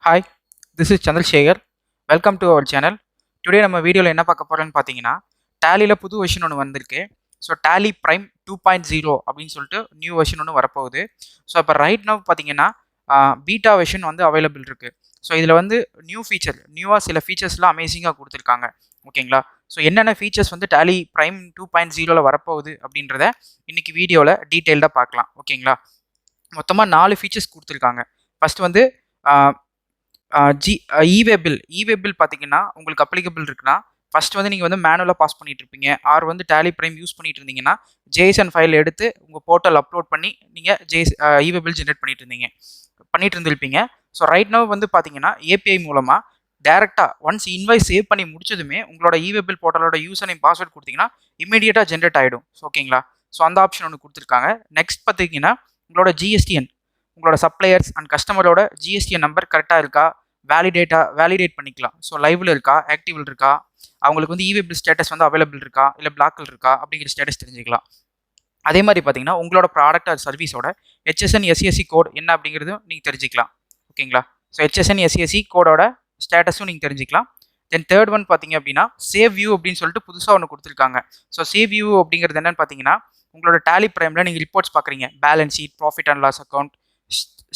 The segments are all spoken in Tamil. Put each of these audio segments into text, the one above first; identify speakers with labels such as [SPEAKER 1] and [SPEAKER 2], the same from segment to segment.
[SPEAKER 1] Hi, this is Chandrasekhar. Welcome to our channel. Today நம்ம வீடியோவில் என்ன பார்க்க போகிறோன்னு பார்த்தீங்கன்னா, டேலியில் புது வெர்ஷன் ஒன்று வந்திருக்கு. ஸோ டேலி ப்ரைம் 2.0 அப்படின்னு சொல்லிட்டு நியூ வெர்ஷன் ஒன்று வரப்போகுது. ஸோ இப்போ ரைட் நவ் பார்த்தீங்கன்னா பீட்டா வெர்ஷன் வந்து அவைலபிள் இருக்குது. ஸோ இதில் வந்து நியூவாக சில ஃபீச்சர்ஸ்லாம் அமேசிங்காக கொடுத்துருக்காங்க. ஓகேங்களா? ஸோ என்னென்ன ஃபீச்சர்ஸ் வந்து டேலி ப்ரைம் 2.0ல வரப்போகுது அப்படின்றத இன்னைக்கு வீடியோவில் டீட்டெயில்டாக பார்க்கலாம். ஓகேங்களா? மொத்தமாக 4 ஃபீச்சர்ஸ் கொடுத்துருக்காங்க. ஃபர்ஸ்ட் வந்து இவே பில் பார்த்தீங்கன்னா உங்களுக்கு அப்ளிகபிள் இருக்குன்னா ஃபர்ஸ்ட் வந்து நீங்கள் வந்து மேனுவலாக பாஸ் பண்ணிட்டு இருப்பீங்க. ஆர் வந்து டேலி ப்ரைம் யூஸ் பண்ணிட்டு இருந்தீங்கன்னா ஜேஎஸ்என் ஃபைல் எடுத்து உங்கள் போர்ட்டல் அப்லோட் பண்ணி நீங்கள் இவே பில் ஜென்ரேட் பண்ணிட்டு இருந்திருப்பீங்க. ஸோ ரைட் நவ் வந்து பார்த்தீங்கன்னா ஏபிஐ மூலமாக டேரெக்டாக ஒன்ஸ் இன்வாய்ஸ் சேவ் பண்ணி முடிச்சதுமே உங்களோட இவே பில் போர்ட்டலோட யூசர் நேம் பாஸ்வேர்ட் கொடுத்தீங்கன்னா இமீடியட்டாக ஜென்ரேட் ஆகிடும். ஓகேங்களா? ஸோ அந்த ஆப்ஷன் ஒன்று கொடுத்துருக்காங்க. நெக்ஸ்ட் பார்த்தீங்கன்னா உங்களோட ஜிஎஸ்டிஎன், உங்களோட சப்ளையர்ஸ் அண்ட் கஸ்டமரோட ஜிஎஸ்டிஎன் நம்பர் கரெக்டாக இருக்கா வேலிடேட் பண்ணிக்கலாம். ஸோ லைவ்ல இருக்கா, ஆக்டிவில் இருக்கா, அவங்களுக்கு வந்து இவே பில் ஸ்டேட்டஸ் வந்து அவைலபிள் இருக்கா, இல்லை பிளாக்கில் இருக்கா அப்படிங்கிற ஸ்டேட்டஸ் தெரிஞ்சுக்கலாம். அதே மாதிரி பார்த்தீங்கன்னா உங்களோட ப்ராடக்ட் ஆர் சர்வீஸோட ஹெச்எஸ்என் எஸ்சிஎஸ்சி கோட் என்ன அப்படிங்கிறதும் நீங்கள் தெரிஞ்சுக்கலாம். ஓகேங்களா? ஸோ ஹெச்எஸ்என் எஸ்சிஎஸ்சி கோடோட ஸ்டேட்டஸும் நீங்கள் தெரிஞ்சுக்கலாம். தென் தேர்ட் ஒன் பார்த்தீங்க அப்படின்னா சேவ் வியூ அப்படின்னு சொல்லிட்டு புதுசாக ஒன்று கொடுத்துருக்காங்க. ஸோ சேவ் வியூ அப்படிங்கிறது என்னன்னு பார்த்தீங்கன்னா உங்களோட டேலி ப்ரைமில் நீங்கள் ரிப்போர்ட்ஸ் பார்க்குறீங்க, balance sheet, profit and loss account,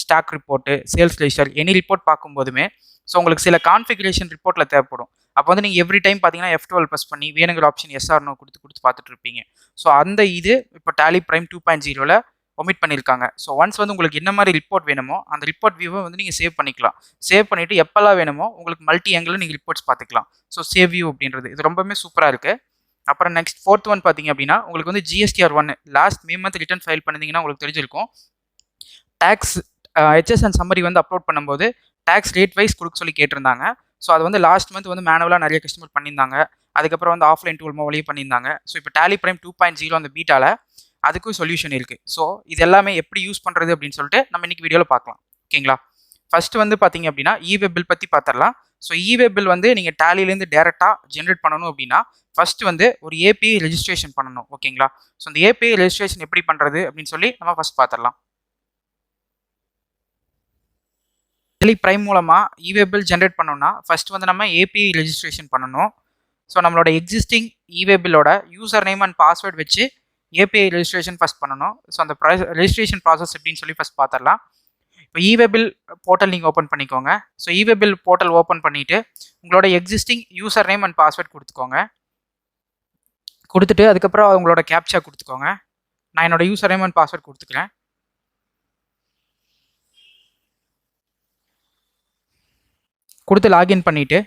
[SPEAKER 1] stock report, sales register, any report பார்க்கும்போதுமே ஸோ உங்களுக்கு சில கான்ஃபிகரேஷன் ரிப்போர்ட்டில் தேவைப்படும். அப்போ வந்து நீங்கள் எவ்ரி டைம் பார்த்தீங்கன்னா F12 ப்ரெஸ் பண்ணி வேணுங்கிற ஆப்ஷன் எஸ்ஆர்னோ கொடுத்து பார்த்துட்டு இருப்பீங்க. ஸோ அந்த இது இப்போ டேலி ப்ரைம் 2.0ல ஒமிட் பண்ணியிருக்காங்க. ஸோ ஒன்ஸ் வந்து உங்களுக்கு என்ன மாதிரி ரிப்போர்ட் வேணுமோ அந்த ரிப்போர்ட் வியூவை வந்து நீங்கள் சேவ் பண்ணிக்கலாம். சேவ் பண்ணிவிட்டு எப்போல்லாம் வேணுமோ உங்களுக்கு மல்டி ஆங்கிளில் நீங்கள் ரிப்போர்ட்ஸ் பார்த்துக்கலாம். ஸோ சேவ் வியூ அப்படின்றது இது ரொம்பவே சூப்பராக இருக்குது. அப்புறம் நெக்ஸ்ட் ஃபோர்த் ஒன் பார்த்தீங்க அப்படின்னா உங்களுக்கு வந்து GSTR1 last May month return file பண்ணிங்கன்னா உங்களுக்கு தெரிஞ்சிருக்கும். டேக்ஸ் ஹெச்எஸ்என் சம்மரி வந்து அப்லோட் பண்ணும்போது டேக்ஸ் ரேட் வைஸ் கொடுக்க சொல்லி கேட்டிருந்தாங்க. ஸோ அது வந்து லாஸ்ட் மந்த் வந்து மேனுவலாக நிறைய கஸ்டமர் பண்ணியிருந்தாங்க. அதுக்கப்புறம் வந்து ஆஃப்லைன் டூல் மூலமாக பண்ணியிருந்தாங்க. ஸோ இப்போ டேலி ப்ரைம் 2.0 அந்த பீட்டாவில் அதுக்கும் சொல்யூஷன் இருக்குது. ஸோ இது எல்லாமே எப்படி யூஸ் பண்ணுறது அப்படின்னு சொல்லிட்டு நம்ம இன்னைக்கு வீடியோவில் பார்க்கலாம். ஓகேங்களா? ஃபர்ஸ்ட் வந்து பார்த்தீங்க அப்படின்னா இவே பில் பற்றி பார்த்துடலாம். ஸோ இவே பில் வந்து நீங்கள் டேலிலேருந்து டேரெக்டாக ஜென்ரேட் பண்ணணும் அப்படின்னா ஃபர்ஸ்ட் வந்து ஒரு ஏபிஐ ரெஜிஸ்ட்ரேஷன் பண்ணணும். ஓகேங்களா? ஸோ அந்த ஏபிஐ ரெஜிஸ்ட்ரேஷன் எப்படி பண்ணுறது அப்படின்னு சொல்லி நம்ம ஃபர்ஸ்ட் பார்த்துடலாம். டேலி ப்ரைம் மூலமாக இவே பில் ஜென்ரேட் பண்ணோம்னா ஃபர்ஸ்ட் வந்து நம்ம ஏபிஐ ரெஜிஸ்ட்ரேஷன் பண்ணணும். ஸோ நம்மளோட எக்ஸிஸ்டிங் இவே பில்லோட யூசர் நேம் அண்ட் பாஸ்வேர்ட் வச்சு ஏபிஐ ரெஜிஸ்ட்ரேஷன் ஃபஸ்ட் பண்ணணும். ஸோ அந்த ரெஜிஸ்ட்ரேஷன் ப்ராசஸ் எப்படின்னு சொல்லி ஃபஸ்ட் பார்த்துடலாம். இப்போ இவே பில் போர்ட்டல் நீங்கள் ஓப்பன் பண்ணிக்கோங்க. ஸோ இவே பில் போர்ட்டல் ஓப்பன் பண்ணிவிட்டு உங்களோட existing user name and password கொடுத்துட்டு அதுக்கப்புறம் உங்களோட கேப்சா கொடுத்துக்கோங்க. நான் என்னோட யூசர் நேம் அண்ட் பாஸ்வேர்ட் கொடுத்துக்கிறேன். கொடுத்து லாகின் பண்ணிவிட்டு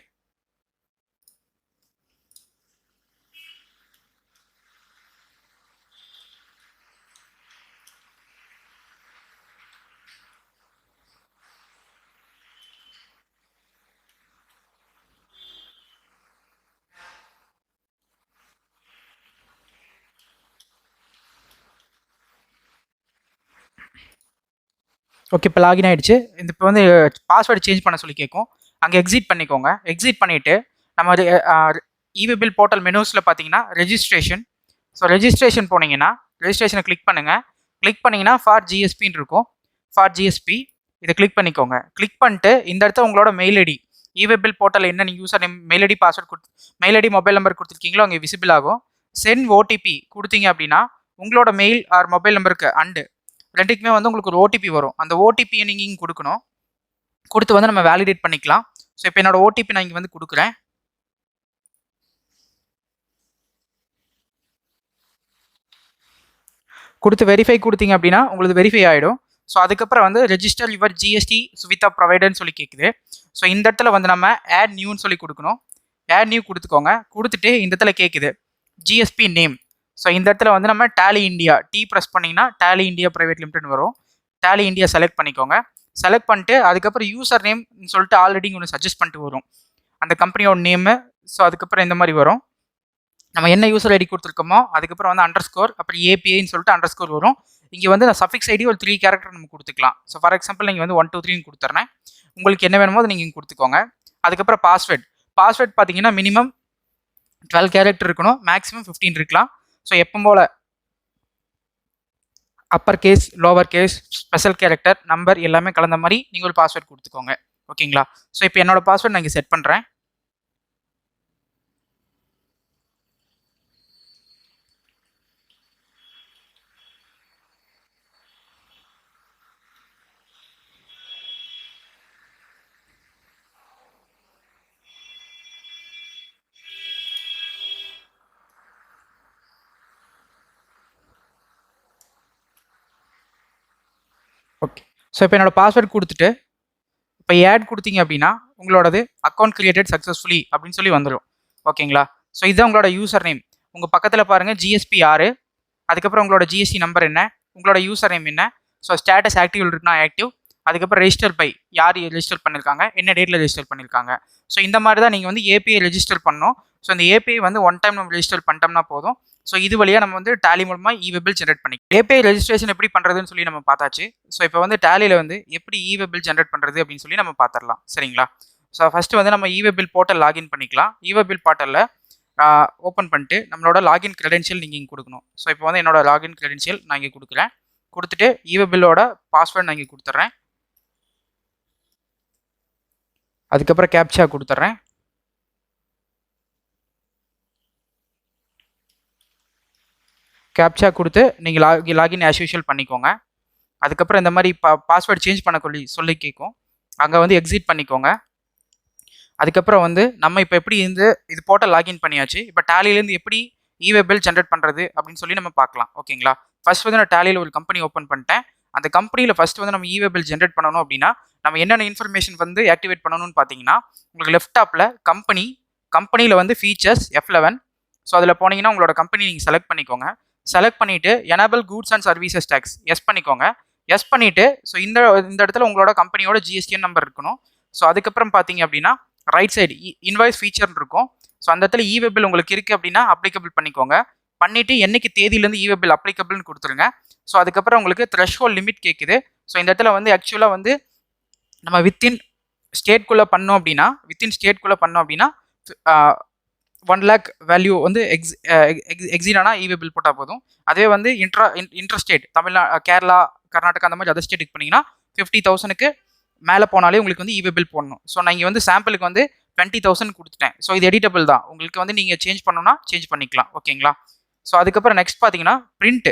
[SPEAKER 1] ஓகே இப்போ லாகின் ஆகிடுச்சு. இந்த இப்போ வந்து பாஸ்வேர்டு சேஞ்ச் பண்ண சொல்லி கேட்கும். அங்கே எக்ஸிட் பண்ணிக்கோங்க. எக்ஸிட் பண்ணிவிட்டு நம்ம இவே பில் போர்ட்டல் மெனூஸில் பார்த்தீங்கன்னா ரெஜிஸ்ட்ரேஷன். ஸோ ரெஜிஸ்ட்ரேஷன் போனீங்கன்னா ரெஜிஸ்ட்ரேஷனை கிளிக் பண்ணுங்கள். கிளிக் பண்ணிங்கன்னா ஃபார் ஜிஎஸ்பின்னு இருக்கும். ஃபார் ஜிஎஸ்பி இதை கிளிக் பண்ணிக்கோங்க. கிளிக் பண்ணிட்டு இந்த இடத்த உங்களோட mail ID eway bill portal என்ன நீங்கள் user name, mail ID, password mail ID, mobile number கொடுத்துருக்கீங்களோ அங்கே விசிபிள் ஆகும். சென்ட் ஓடிபி கொடுத்தீங்க அப்படின்னா உங்களோட மெயில் ஆர் மொபைல் நம்பருக்கு ரெண்டுக்குமே வந்து உங்களுக்கு ஒரு ஓடிபி வரும். அந்த ஓடிபியை நீங்கள் இங்கே கொடுக்கணும். கொடுத்து வந்து நம்ம வேலிடேட் பண்ணிக்கலாம். ஸோ இப்போ என்னோட ஓடிபி நான் இங்கே வந்து கொடுக்குறேன். கொடுத்து வெரிஃபை கொடுத்தீங்க அப்படின்னா உங்களுக்கு வெரிஃபை ஆகிடும். ஸோ அதுக்கப்புறம் வந்து ரெஜிஸ்டர் யுவர் ஜிஎஸ்டி சுவிதா ப்ரொவைடர்னு சொல்லி கேட்குது. ஸோ இந்த இடத்துல வந்து நம்ம ஆட் நியூன்னு சொல்லி கொடுக்கணும். ஆட் நியூ கொடுத்துக்கோங்க. கொடுத்துட்டு இந்த இடத்துல கேட்குது ஜிஎஸ்பி நேம். ஸோ இந்த இடத்துல வந்து நம்ம டேலி இந்தியா ப்ரெஸ் பண்ணிங்கன்னா டேலி இந்தியா பிரைவேட் லிமிடெட் வரும். டேலி இந்தியா செலக்ட் பண்ணிக்கோங்க. செலக்ட் பண்ணிட்டு அதுக்கப்புறம் யூசர் நேம்னு சொல்லிட்டு ஆல்ரெடி ஒன்று சஜஸ்ட் பண்ணிட்டு வரும் அந்த கம்பெனியோட நேமு. ஸோ அதுக்கப்புறம் இந்த மாதிரி வரும். நம்ம என்ன யூசர் ஐடி கொடுத்துருக்கோமோ அதுக்கப்புறம் வந்து அண்டர்ஸ்கோர், அப்புறம் ஏபிஐன்னு சொல்லிட்டு அண்டர்ஸ்கோர் வரும். இங்கே வந்து நான் சஃபிக்ஸ் ஐடி ஒரு 3 கேரக்டர் நம்ம கொடுத்துக்கலாம். ஸோ ஃபார் எக்ஸாம்பிள் நீங்கள் வந்து 1 2 3 கொடுத்துறேன். உங்களுக்கு என்ன வேணுமோ அதை நீங்கள் இங்கே கொடுத்துக்கோங்க. அதுக்கப்புறம் பாஸ்வேர்ட் பார்த்தீங்கன்னா மினிமம் 12 கேரக்டர் இருக்கணும், மேக்ஸிமம் 15 இருக்கலாம். ஸோ எப்போ போல் upper case, lower case, special character, number எல்லாமே கலந்த மாதிரி நீங்கள் ஒரு பாஸ்வேர்ட் கொடுத்துக்கோங்க. ஓகேங்களா. ஸோ இப்போ என்னோட பாஸ்வேர்ட் நான் இங்கே செட் பண்ணுறேன். ஓகே. ஸோ இப்போ என்னோட பாஸ்வேர்ட் கொடுத்துட்டு இப்போ ஆட் கொடுத்தீங்க அப்படின்னா உங்களோடது அக்கௌண்ட் கிரியேட்டட் சக்ஸஸ்ஃபுல்லி அப்படின்னு சொல்லி வந்துடும். ஓகேங்களா. ஸோ இதுதான் உங்களோட யூசர் நேம். உங்கள் பக்கத்தில் பாருங்கள் ஜிஎஸ்பி 6, அதுக்கப்புறம் உங்களோட ஜிஎஸ்டி நம்பர் என்ன, உங்களோட யூசர் நேம் என்ன, ஸோ ஸ்டேட்டஸ் ஆக்டிவ் இருக்குன்னா ஆக்டிவ், அதுக்கப்புறம் ரெஜிஸ்டர் பை யார் ரெஜிஸ்டர் பண்ணியிருக்காங்க, என்ன டேட்டில் ரெஜிஸ்டர் பண்ணியிருக்காங்க. ஸோ இந்த மாதிரி தான் நீங்கள் வந்து ஏபிஐ ரெஜிஸ்டர் பண்ணணும். ஸோ இந்த ஏபிஐ வந்து ஒன் டைம் நம்ம ரெஜிஸ்டர் பண்ணிட்டோம்னா போதும். ஸோ இது வழியாக நம்ம வந்து டேலி மூலமாக இவெபிள் ஜென்ரேட் பண்ணி ஏபிஐ ரெஜிஸ்ட்ரேஷன் எப்படி பண்ணுறதுன்னு சொல்லி நம்ம பார்த்தாச்சு. ஸோ இப்போ வந்து டேலியில் வந்து எப்படி இவெபிள் ஜென்ரேட் பண்ணுறது அப்படின்னு சொல்லி நம்ம பார்த்துடலாம். சரிங்களா. ஸோ ஃபஸ்ட்டு வந்து நம்ம இவெபிள் போர்ட்டல் லாகின் பண்ணிக்கலாம். இவெபிள் போர்ட்டலில் ஓப்பன் பண்ணிட்டு நம்மளோட லாகின் கிரெடென்ஷியல் நீங்கள் இங்கே கொடுக்கணும். ஸோ இப்போ வந்து என்னோட லாகின் கிரெடென்ஷியல் நான் இங்கே கொடுக்குறேன். கொடுத்துட்டு இவெபிளோட பாஸ்வேர்ட் நான் இங்கே கொடுத்துட்றேன். அதுக்கப்புறம் கேப்சா கொடுத்துட்றேன். கேப்சா கொடுத்து நீங்கள் லாகின் ஆஸ் யூஷுவல் பண்ணிக்கோங்க. அதுக்கப்புறம் இந்த மாதிரி பாஸ்வேர்டு சேஞ்ச் பண்ண சொல்லி கேட்கும். அங்கே வந்து எக்ஸிட் பண்ணிக்கோங்க. அதுக்கப்புறம் வந்து நம்ம இப்போ எப்படி இது போர்ட்டல் லாகின் பண்ணியாச்சு. இப்போ டேலியிலேருந்து எப்படி இவெபிள் ஜென்ரேட் பண்ணுறது அப்படின்னு சொல்லி நம்ம பார்க்கலாம். ஓகேங்களா. ஃபர்ஸ்ட் வந்து நான் டேலியில் ஒரு கம்பெனி ஓப்பன் பண்ணிட்டேன். அந்த கம்பெனியில் ஃபர்ஸ்ட் வந்து நம்ம இவெபிள் ஜென்ரேட் பண்ணணும் அப்படின்னா நம்ம என்னென்ன இன்ஃபர்மேஷன் வந்து ஆக்டிவேட் பண்ணணும்னு பார்த்தீங்கன்னா உங்களுக்கு லெஃப்ட் டாப்பில் கம்பெனியில் வந்து ஃபீச்சர்ஸ் F11. ஸோ அதில் போனீங்கன்னா உங்களோட கம்பெனி நீங்கள் செலக்ட் பண்ணிக்கோங்க. செலக்ட் பண்ணிவிட்டு enable goods and services tax yes பண்ணிக்கோங்க. எஸ் பண்ணிவிட்டு ஸோ இந்த இடத்துல உங்களோட கம்பெனியோட ஜிஎஸ்டிஎன் நம்பர் இருக்கணும். ஸோ அதுக்கப்புறம் பார்த்தீங்க அப்படின்னா ரைட் சைடு இன்வாய்ஸ் ஃபீச்சர்னு இருக்கும். ஸோ அந்த இடத்துல இவெபிள் உங்களுக்கு இருக்குது அப்படின்னா அப்ளிகபிள் பண்ணிக்கோங்க. பண்ணிவிட்டு என்னைக்கு தேதியிலேருந்து இவெபிள் அப்ளிகபிள்னு கொடுத்துருங்க. ஸோ அதுக்கப்புறம் உங்களுக்கு த்ரெஷ்ஹோல்ட் லிமிட் கேட்குது. ஸோ இந்த இடத்துல வந்து ஆக்சுவலாக வந்து நம்ம வித்தின் ஸ்டேட்குள்ளே பண்ணோம் அப்படின்னா 1 lakh வேல்யூ வந்து எக்ஸிடானா இவெபிள் போட்டால் போதும். அதே வந்து இன்ட்ரஸ்டேட் தமிழ்நாடு, கேரளா, கர்நாடகா அந்த மாதிரி அதர் ஸ்டேட்டுக்கு பண்ணிங்கன்னா 50,000க்கு மேலே போனாலே உங்களுக்கு வந்து இவெபிள் போடணும். ஸோ நான் இங்கே வந்து சாம்பிளுக்கு வந்து 20,000 கொடுத்துட்டேன். ஸோ இது எடிட்டபிள் தான். உங்களுக்கு வந்து நீங்கள் சேஞ்ச் பண்ணணும்னா சேஞ்ச் பண்ணிக்கலாம். ஓகேங்களா. ஸோ அதுக்கப்புறம் நெக்ஸ்ட் பார்த்தீங்கன்னா பிரிண்ட்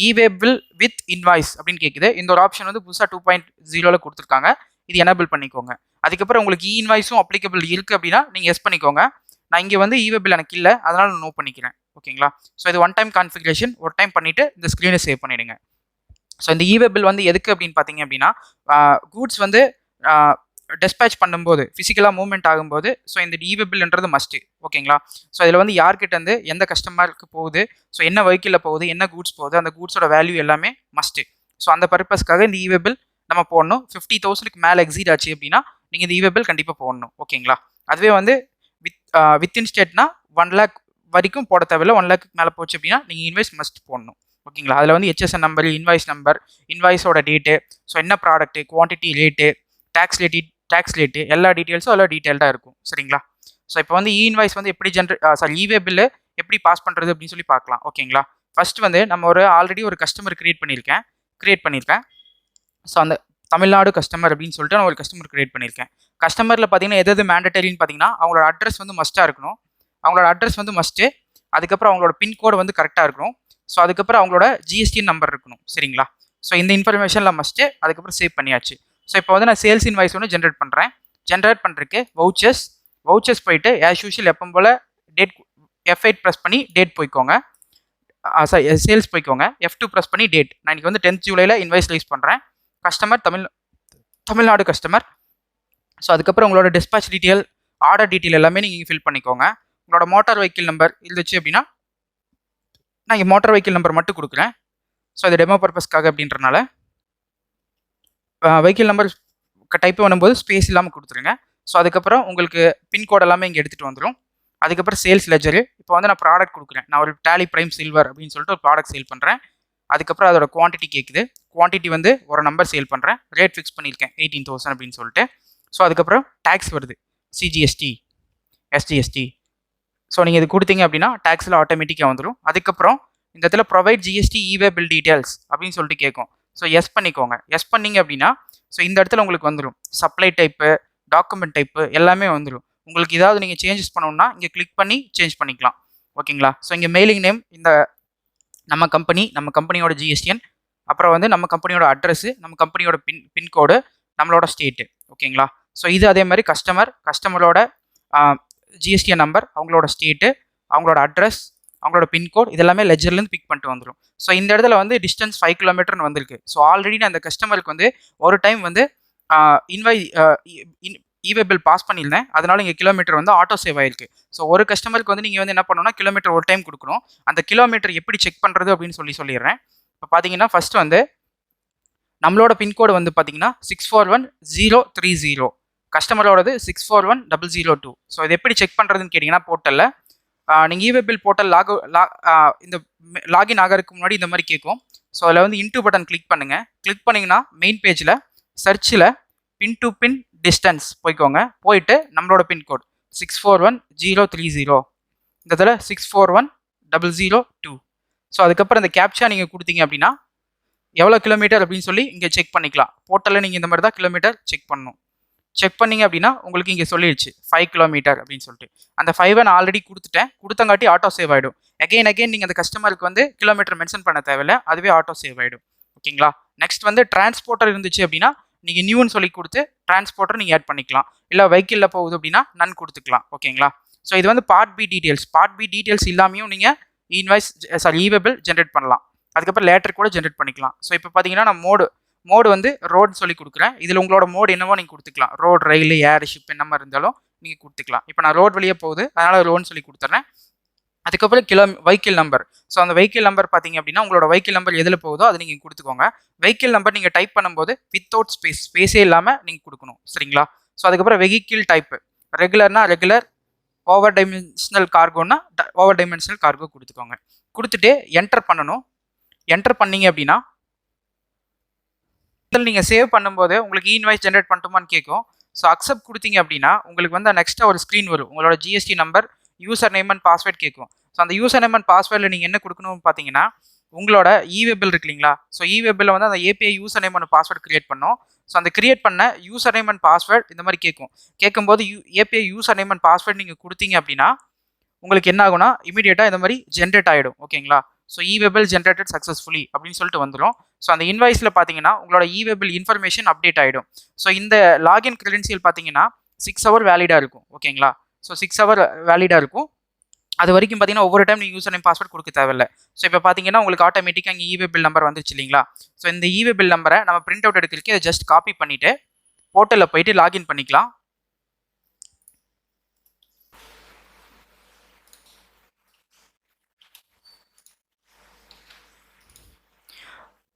[SPEAKER 1] இவெபிள் வித் இன்வாய்ஸ் அப்படின்னு கேட்குது. இந்த ஒரு ஆப்ஷன் வந்து புதுசாக 2.0 கொடுத்துருக்காங்க. இது எனேபிள் பண்ணிக்கோங்க. அதுக்கப்புறம் உங்களுக்கு இன்வாய்ஸும் அப்ளிகபிள் இருக்குது அப்படின்னா நீங்கள் எஸ் பண்ணிக்கோங்க. நான் இங்கே வந்து இவெபிள் எனக்கு இல்லை, அதனால நான் நோ பண்ணிக்கிறேன். ஓகேங்களா. ஸோ இது ஒன் டைம் கான்ஃபிகரேஷன். ஒரு டைம் பண்ணிவிட்டு இந்த ஸ்க்ரீனை சேவ் பண்ணிவிடுங்க. ஸோ இந்த இவெபிள் வந்து எதுக்கு அப்படின்னு பார்த்தீங்க அப்படின்னா கூட்ஸ் வந்து டெஸ்பேச் பண்ணும்போது ஃபிசிக்கலாக மூவ்மெண்ட் ஆகும்போது ஸோ இந்த இவெபிள்ன்றது மஸ்ட்டு. ஓகேங்களா. ஸோ இதில் வந்து யார்கிட்ட இருந்து எந்த கஸ்டமருக்கு போகுது, ஸோ என்ன வெஹிக்கிளில் போகுது, என்ன கூட்ஸ் போகுது, அந்த கூட்ஸோட வேல்யூ எல்லாமே மஸ்ட்டு. ஸோ அந்த பர்பஸ்க்காக இந்த இவெபிள் நம்ம போடணும். 50,000க்கு மேலே எக்ஸீட் ஆச்சு அப்படின்னா நீங்கள் இந்த இவெபிள் கண்டிப்பாக போடணும். ஓகேங்களா. அதுவே வந்து வித்தின் ஸ்டேட்னா 1 lakh வரைக்கும் போட தேவையில்லை. 1 lakh மேலே போச்சு அப்படின்னா நீங்கள் இன்வாய்ஸ் மஸ்ட் போடணும். ஓகேங்களா. அதில் வந்து HSN நம்பர், இன்வாய்ஸ் நம்பர், இன்வாய்ஸோட டேட்டு, ஸோ என்ன product, quantity, rate, tax rate, எல்லா டீட்டெயில்ஸும் அதில் டீட்டெயில்டாக இருக்கும். சரிங்களா. ஸோ இப்போ வந்து இன்வாய்ஸ் வந்து எப்படி இவெபிள் எப்படி பாஸ் பண்ணுறது அப்படின்னு சொல்லி பார்க்கலாம். ஓகேங்களா. ஃபர்ஸ்ட் வந்து நம்ம ஆல்ரெடி ஒரு கஸ்டமர் கிரியேட் பண்ணியிருக்கேன். ஸோ அந்த தமிழ்நாடு கஸ்டமர் அப்படின்னு சொல்லிட்டு நான் ஒரு கஸ்டமர் கிரியேட் பண்ணியிருக்கேன். கஸ்டமரில் பார்த்தீங்கன்னா எது மேண்டட்டரின்னு பார்த்தீங்கன்னா அவங்களோட அட்ரஸ் வந்து மஸ்ட்டாக இருக்கணும். அவங்களோட அட்ரஸ் வந்து மஸ்ட்டு. அதுக்கப்புறம் அவங்களோட பின்கோடு வந்து கரெக்டாக இருக்கணும். ஸோ அதுக்கப்புறம் அவங்களோட ஜிஎஸ்டி நம்பர் இருக்கணும். சரிங்களா. ஸோ இந்த இன்ஃபர்மேஷனில் மஸ்ட்டு. அதுக்கப்புறம் சேவ் பண்ணியாச்சு. ஸோ இப்போ வந்து நான் சேல்ஸ் இன்வாய்ஸ் ஒன்று ஜென்ரேட் பண்ணுறதுக்கு வவுச்சர்ஸ் போயிட்டு ஆஸ் யூஷுவல் எப்போ போல் டேட் F8 ப்ரெஸ் பண்ணி டேட் போய்க்கோங்க. சேல்ஸ் போய்க்கோங்க. F2 ப்ரெஸ் பண்ணி டேட். நான் இன்றைக்கி வந்து 10th ஜூலையில் இன்வாய்ஸ் ரிலீஸ் பண்ணுறேன். Customer Tamil Nadu customer. ஸோ அதுக்கப்புறம் உங்களோட டிஸ்பேச் டீட்டெயில், ஆர்டர் டீட்டெயில் எல்லாமே நீங்கள் ஃபில் பண்ணிக்கோங்க. உங்களோட மோட்டார் வெஹிக்கிள் நம்பர் இருந்துச்சு அப்படின்னா நான் இங்கே மோட்டார் வெஹிக்கிள் நம்பர் மட்டும் கொடுக்குறேன். ஸோ இது டெமோ பர்பஸ்க்காக அப்படின்றனால வெஹிக்கிள் நம்பர் டைப் பண்ணும்போது ஸ்பேஸ் இல்லாமல் கொடுத்துருங்க. ஸோ அதுக்கப்புறம் உங்களுக்கு பின்கோட் எல்லாமே இங்கே எடுத்துகிட்டு வந்துடும். அதுக்கப்புறம் சேல்ஸ் லெஜரு. இப்போ வந்து நான் ப்ராடக்ட் கொடுக்குறேன். நான் ஒரு டேலி பிரைம் சில்வர் அப்படின்னு சொல்லிட்டு ஒரு ப்ராடக்ட் சேல் பண்ணுறேன். அதுக்கப்புறம் அதோட குவான்டிட்டி கேட்குது. குவான்டிட்டி வந்து ஒரு நம்பர் சேல் பண்ணுறேன். ரேட் ஃபிக்ஸ் பண்ணியிருக்கேன் 18,000 அப்படின்னு சொல்லிட்டு. ஸோ அதுக்கப்புறம் டேக்ஸ் வருது, CGST, SGST. ஸோ நீங்கள் இது கொடுத்தீங்க அப்படின்னா டேக்ஸில் ஆட்டோமேட்டிக்காக வந்துடும். அதுக்கப்புறம் இந்த இடத்துல ப்ரொவைட் ஜிஎஸ்டி இவெபிள் டீட்டெயில்ஸ் அப்படின்னு சொல்லிட்டு கேட்கும். ஸோ எஸ் பண்ணிக்கோங்க. எஸ் பண்ணிங்க அப்படின்னா ஸோ இந்த இடத்துல உங்களுக்கு வந்துடும் சப்ளை டைப்பு, டாக்குமெண்ட் டைப்பு எல்லாமே வந்துடும். உங்களுக்கு ஏதாவது நீங்கள் சேஞ்சஸ் பண்ணணும்னா இங்கே கிளிக் பண்ணி சேஞ்ச் பண்ணிக்கலாம். ஓகேங்களா? ஸோ இங்கே மெயிலிங் நேம் இந்த நம்ம கம்பெனியோட ஜிஎஸ்டிஎன், அப்புறம் வந்து நம்ம கம்பெனியோட அட்ரஸ், நம்ம கம்பெனியோட பின்கோடு, நம்மளோட ஸ்டேட்டு. ஓகேங்களா? ஸோ இது அதே மாதிரி கஸ்டமரோட ஜிஎஸ்டிஎன் நம்பர், அவங்களோட ஸ்டேட்டு, அவங்களோட அட்ரஸ், அவங்களோட பின்கோட் இதெல்லாமே லெஜர்லேருந்து பிக் பண்ணிட்டு வந்துடும். ஸோ இந்த இடத்துல வந்து டிஸ்டன்ஸ் 5 கிலோமீட்டர்னு வந்திருக்கு. ஸோ ஆல்ரெடி நான் அந்த கஸ்டமருக்கு வந்து ஒரு டைம் வந்து இவே பில் பாஸ் பண்ணியிருந்தேன். அதனால இங்கே கிலோமீட்டர் வந்து ஆட்டோ சேவ் ஆயிருக்கு. ஸோ ஒரு கஸ்டமருக்கு வந்து நீங்கள் வந்து என்ன பண்ணணும்னா கிலோமீட்டர் ஒரு டைம் கொடுக்கணும். அந்த கிலோமீட்டர் எப்படி செக் பண்ணுறது அப்படின்னு சொல்லிடுறேன். இப்போ பார்த்தீங்கன்னா ஃபர்ஸ்ட் வந்து நம்மளோட பின்கோடு வந்து பார்த்தீங்கன்னா 641030, கஸ்டமரோடது 641002. ஸோ இது எப்படி செக் பண்ணுறதுன்னு கேட்டிங்கன்னா போர்ட்டலில் நீங்கள் இவே பில் போர்ட்டல் இந்த லாகின் ஆகிறதுக்கு முன்னாடி இந்த மாதிரி கேட்கும். ஸோ அதில் வந்து இன்டூ பட்டன் கிளிக் பண்ணுங்கள். கிளிக் பண்ணிங்கன்னா மெயின் பேஜில் சர்ச்சில் பின் டு பின் டிஸ்டன்ஸ் போய்க்கோங்க. போயிட்டு நம்மளோட பின்கோட் 641030, இந்த இதில் 641002. ஸோ அதுக்கப்புறம் இந்த கேப்சா நீங்கள் கொடுத்தீங்க அப்படின்னா எவ்வளோ கிலோமீட்டர் அப்படின்னு சொல்லி இங்கே செக் பண்ணிக்கலாம். போர்ட்டலில் நீங்கள் இந்த மாதிரி தான் கிலோமீட்டர் செக் பண்ணணும். செக் பண்ணிங்க அப்படின்னா உங்களுக்கு இங்கே சொல்லிடுச்சு 5 கிலோமீட்டர் அப்படின்னு சொல்லிட்டு. அந்த 5 நான் ஆல்ரெடி கொடுத்தங்காட்டி ஆட்டோ சேவ் ஆகிடும். அகெயின் நீங்கள் அந்த கஸ்டமருக்கு வந்து கிலோமீட்டர் மென்ஷன் பண்ண தேவையில்லை, அதுவே ஆட்டோ சேவ் ஆகிடும். ஓகேங்களா? நெக்ஸ்ட் வந்து டிரான்ஸ்போர்ட்டர் இருந்துச்சு அப்படின்னா நீங்கள் நியூன்னு சொல்லி கொடுத்து டிரான்ஸ்போர்ட்டர் நீங்கள் ஆட் பண்ணிக்கலாம். இல்லை வெஹிக்கிளில் போகுது அப்படின்னா நன் கொடுத்துக்கலாம். ஓகேங்களா? ஸோ இது வந்து பார்ட் பி டீட்டெயில்ஸ் இல்லாமையும் நீங்கள் இவே பில் ஜென்ரேட் பண்ணலாம். அதுக்கப்புறம் லேட்டர் கூட ஜென்ரேட் பண்ணிக்கலாம். ஸோ இப்போ பார்த்தீங்கன்னா நான் மோடு வந்து ரோடு சொல்லி கொடுக்குறேன். இதில் உங்களோட மோடு என்னவோ நீங்கள் கொடுத்துக்கலாம். ரோடு, ரயில், ஏர், ஷிப் என்ன மாதிரி இருந்தாலும் நீங்கள் கொடுத்துக்கலாம். இப்போ நான் ரோடு வழியே போகுது, அதனால் ரோடுன்னு சொல்லி கொடுத்துட்றேன். அதுக்கப்புறம் வெஹிக்கிள் நம்பர். ஸோ அந்த வெஹிக்கிள் நம்பர் பார்த்தீங்க அப்படின்னா உங்களோட வெஹிக்கிள் நம்பர் எதில் போகுதோ அதை நீங்கள் கொடுத்துக்கோங்க. வெஹிக்கிள் நம்பர் நீங்கள் டைப் பண்ணும்போது வித்தவுட் ஸ்பேஸே இல்லாமல் நீங்கள் கொடுக்கணும். சரிங்களா? ஸோ அதுக்கப்புறம் வெஹிக்கிள் டைப்பு ரெகுலர்னா ரெகுலர், ஓவர் டைமென்ஷனல் கார்கோன்னா ஓவர் டைமென்ஷனல் கார்கோ கொடுத்துக்கோங்க. கொடுத்துட்டு என்டர் பண்ணணும். என்டர் பண்ணீங்க அப்படின்னா இதில் நீங்கள் சேவ் பண்ணும்போது உங்களுக்கு இன்வாய்ஸ் ஜென்ரேட் பண்ணட்டுமான்னு கேட்கும். ஸோ அக்செப்ட் கொடுத்தீங்க அப்படின்னா உங்களுக்கு வந்து நெக்ஸ்ட்டாக ஒரு ஸ்க்ரீன் வரும். உங்களோட GST number, user name and password கேட்கும். ஸோ அந்த யூசர் நேம் அண்ட் பாஸ்வேர்டில் நீங்கள் என்ன கொடுக்கணும்னு பார்த்தீங்கன்னா உங்களோட இவே பில் இருக்கு இல்லைங்களா? ஸோ இவே பில்ல வந்து அந்த API user name and password create பண்ணோம். ஸோ அந்த கிரியேட் பண்ண யூசர் நேம் அண்ட் பாஸ்வேர்ட் இந்த மாதிரி கேட்கும்போது API user name and password நீங்கள் கொடுத்தீங்க அப்படின்னா உங்களுக்கு என்ன ஆகும்னா இமீடியட்டாக இந்த மாதிரி ஜென்ரேட் ஆகிடும். ஓகேங்களா? ஸோ இவே பில் ஜென்ரேட்டட் சக்ஸஸ்ஃபுல்லி அப்படின்னு சொல்லிட்டு வந்துடும். ஸோ அந்த இன்வாய்ஸில் பார்த்தீங்கன்னா உங்களோட இவே பில் இன்ஃபர்மேஷன் அப்டேட் ஆகிடும். ஸோ இந்த லாகின் கிரெடென்ஷியல் பார்த்தீங்கன்னா 6 hour வேலிடாக இருக்கும். ஓகேங்களா? ஸோ 6 hour வேலிடாக இருக்கும். அது வரைக்கும் பார்த்தீங்கன்னா ஒவ்வொரு டைம் நீங்கள் யூசர் நேம் பாஸ்வேர்ட் கொடுக்க தேவையில்லை. ஸோ இப்போ பார்த்தீங்கன்னா உங்களுக்கு ஆட்டோமேட்டிக்காக இங்கே இவே பில் நம்பர் வந்துச்சு இல்லைங்களா? ஸோ இந்த இவே பில் நம்பரை நம்ம பிரிண்ட் அவுட் எடுக்கிறதுக்கு அதை ஜஸ்ட் காப்பி பண்ணிவிட்டு போர்ட்டலில் போயிட்டு லாகின் பண்ணிக்கலாம்.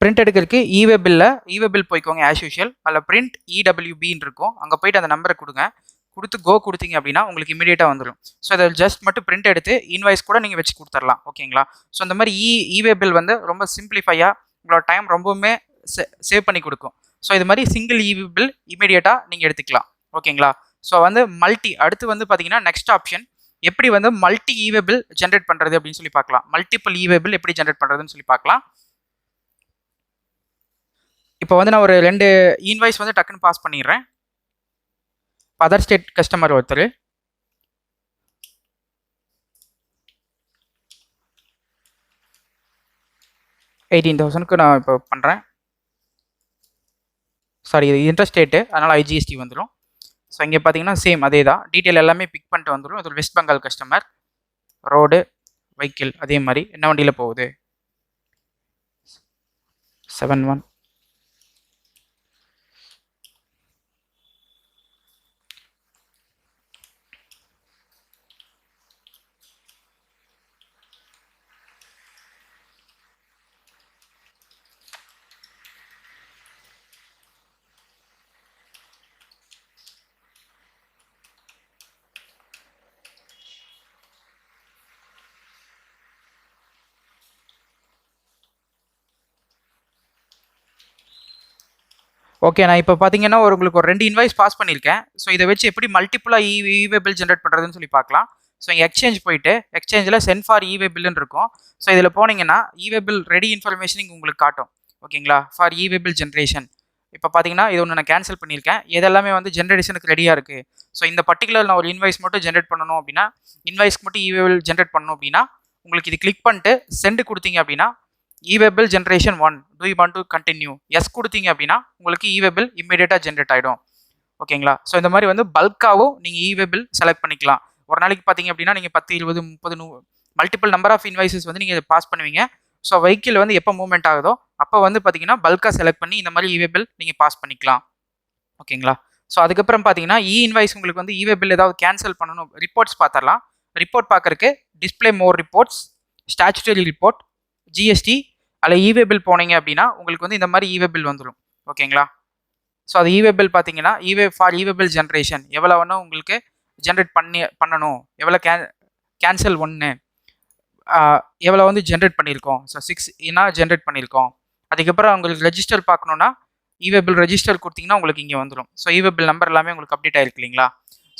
[SPEAKER 1] பிரிண்ட் எடுக்கிறதுக்கு இவே பில் போய்க்கோங்க ஆஸ் யூஷுவல். அதில் பிரிண்ட் இடபிள்யூபின்னு இருக்கும். அங்கே போயிட்டு அந்த நம்பரை கொடுத்து கோ கொடுத்தீங்க அப்படின்னா உங்களுக்கு இமீடியட்டாக வந்துடும். ஸோ அதை ஜஸ்ட் மட்டும் பிரிண்ட் எடுத்து இன்வாய்ஸ் கூட நீங்கள் வச்சு கொடுத்துடலாம். ஓகேங்களா? ஸோ இந்த மாதிரி இவே பில் வந்து ரொம்ப சிம்பிளிஃபையாக உங்களோட டைம் ரொம்பவுமே சேவ் பண்ணி கொடுக்கும். ஸோ இது மாதிரி சிங்கிள் இவே பில் இமீடியட்டாக நீங்கள் எடுத்துக்கலாம். ஓகேங்களா? ஸோ வந்து அடுத்து வந்து பார்த்தீங்கன்னா நெக்ஸ்ட் ஆப்ஷன் எப்படி வந்து மல்டி இவே பில் ஜென்ரேட் பண்ணுறது அப்படின்னு சொல்லி பார்க்கலாம். மல்டிபிள் இவே பில் எப்படி ஜென்ரேட் பண்ணுறதுன்னு சொல்லி பார்க்கலாம். இப்போ வந்து நான் ஒரு 2 இன்வாய்ஸ் வந்து டக்குன்னு பாஸ் பண்ணிடுறேன். அதர் ஸ்டேட் கஸ்டமர் ஒருத்தர் 18,000க்கு நான் இப்போ பண்ணுறேன். சாரி, இது இன்டர்ஸ்டேட்டு, அதனால் ஐஜிஎஸ்டி வந்துடும். ஸோ இங்கே பார்த்தீங்கன்னா சேம் அதே தான், டீட்டெயில் எல்லாமே பிக் பண்ணிட்டு வந்துடும். இது ஒரு west Bengal customer, road, vehicle அதே மாதிரி என்ன வண்டியில் போகுது 71. ஓகே, நான் இப்போ பார்த்தீங்கன்னா உங்களுக்கு ஒரு 2 இன்வாய்ஸ் பாஸ் பண்ணியிருக்கேன். ஸோ இதை வச்சு எப்படி மல்டிப்புளாக இவே பில் ஜென்ரேட் பண்ணுறதுன்னு சொல்லி பார்க்கலாம். ஸோ இங்கே எக்ஸ்சேஞ்ச் போயிட்டு எக்ஸ்சேஞ்சில் சென்ட் ஃபார் இவே பில்லுன்னு இருக்கும். ஸோ இதில் போனீங்கன்னா இவே பில் ரெடி இன்ஃபர்மேஷன் இங்கே உங்களுக்கு காட்டும். ஓகேங்களா? ஃபார் இவே பில் ஜென்ரேஷன் இப்போ பார்த்தீங்கன்னா இது ஒன்று நான் கேன்சல் பண்ணியிருக்கேன். எதெல்லாமே வந்து ஜென்ரேஷனுக்கு ரெடியாக இருக்குது. ஸோ இந்த பர்டிகுலர் நான் ஒரு இன்வாய்ஸ் மட்டும் ஜென்ரேட் பண்ணணும் அப்படின்னா, இன்வாய்ஸ்க்கு மட்டும் இவேபிள் ஜென்ரேட் பண்ணணும் அப்படின்னா, உங்களுக்கு இது கிளிக் பண்ணிட்டு சென்ட் கொடுத்தீங்க அப்படின்னா, e way bill generation 1 do you want to continue yes கொடுத்தீங்க அப்படின்னா உங்களுக்கு இவேபிள் இமீடியட்டாக ஜென்ரேட் ஆகிடும். ஓகேங்களா? ஸோ இந்த மாதிரி வந்து பல்காகவும் நீங்கள் இவேபிள் செலக்ட் பண்ணிக்கலாம். ஒரு நாளைக்கு பார்த்தீங்க அப்படின்னா நீங்கள் 10, 20, 30 மல்டிபிள் நம்பர் ஆஃப் இன்வாய்ஸஸ் வந்து நீங்கள் பாஸ் பண்ணுவீங்க. ஸோ வெஹிக்கிள் வந்து எப்போ மூவ்மெண்ட் ஆகுதோ அப்போ வந்து பார்த்தீங்கன்னா பல்காக செலக்ட் பண்ணி இந்த மாதிரி இவேபிள் நீங்கள் பாஸ் பண்ணிக்கலாம். ஓகேங்களா? ஸோ அதுக்கப்புறம் பார்த்தீங்கன்னா இன்வாய்ஸ் உங்களுக்கு வந்து இவேபிள் ஏதாவது கேன்சல் பண்ணணும், ரிப்போர்ட்ஸ் பார்த்துடலாம். ரிப்போர்ட் பார்க்கறக்கு display more reports, statutory report, GST அதில் இவேபிள் போனீங்க அப்படின்னா உங்களுக்கு வந்து இந்த மாதிரி இவேபிள் வந்துடும். ஓகேங்களா? ஸோ அது இவேபிள் பார்த்தீங்கன்னா ஃபார் இவேபிள் ஜென்ரேஷன் எவ்வளோ வேணும் உங்களுக்கு ஜென்ரேட் பண்ணணும், எவ்வளோ கேன்சல் 1 எவ்வளோ வந்து ஜென்ரேட் பண்ணியிருக்கோம். ஸோ 6 ஜென்ரேட் பண்ணியிருக்கோம். அதுக்கப்புறம் உங்களுக்கு ரெஜிஸ்டர் பார்க்கணுன்னா இவேபிள் ரெஜிஸ்டர் கொடுத்தீங்கன்னா உங்களுக்கு இங்கே வந்துடும். ஸோ இவேபிள் நம்பர் எல்லாமே உங்களுக்கு அப்டேட் ஆயிருக்கு இல்லைங்களா?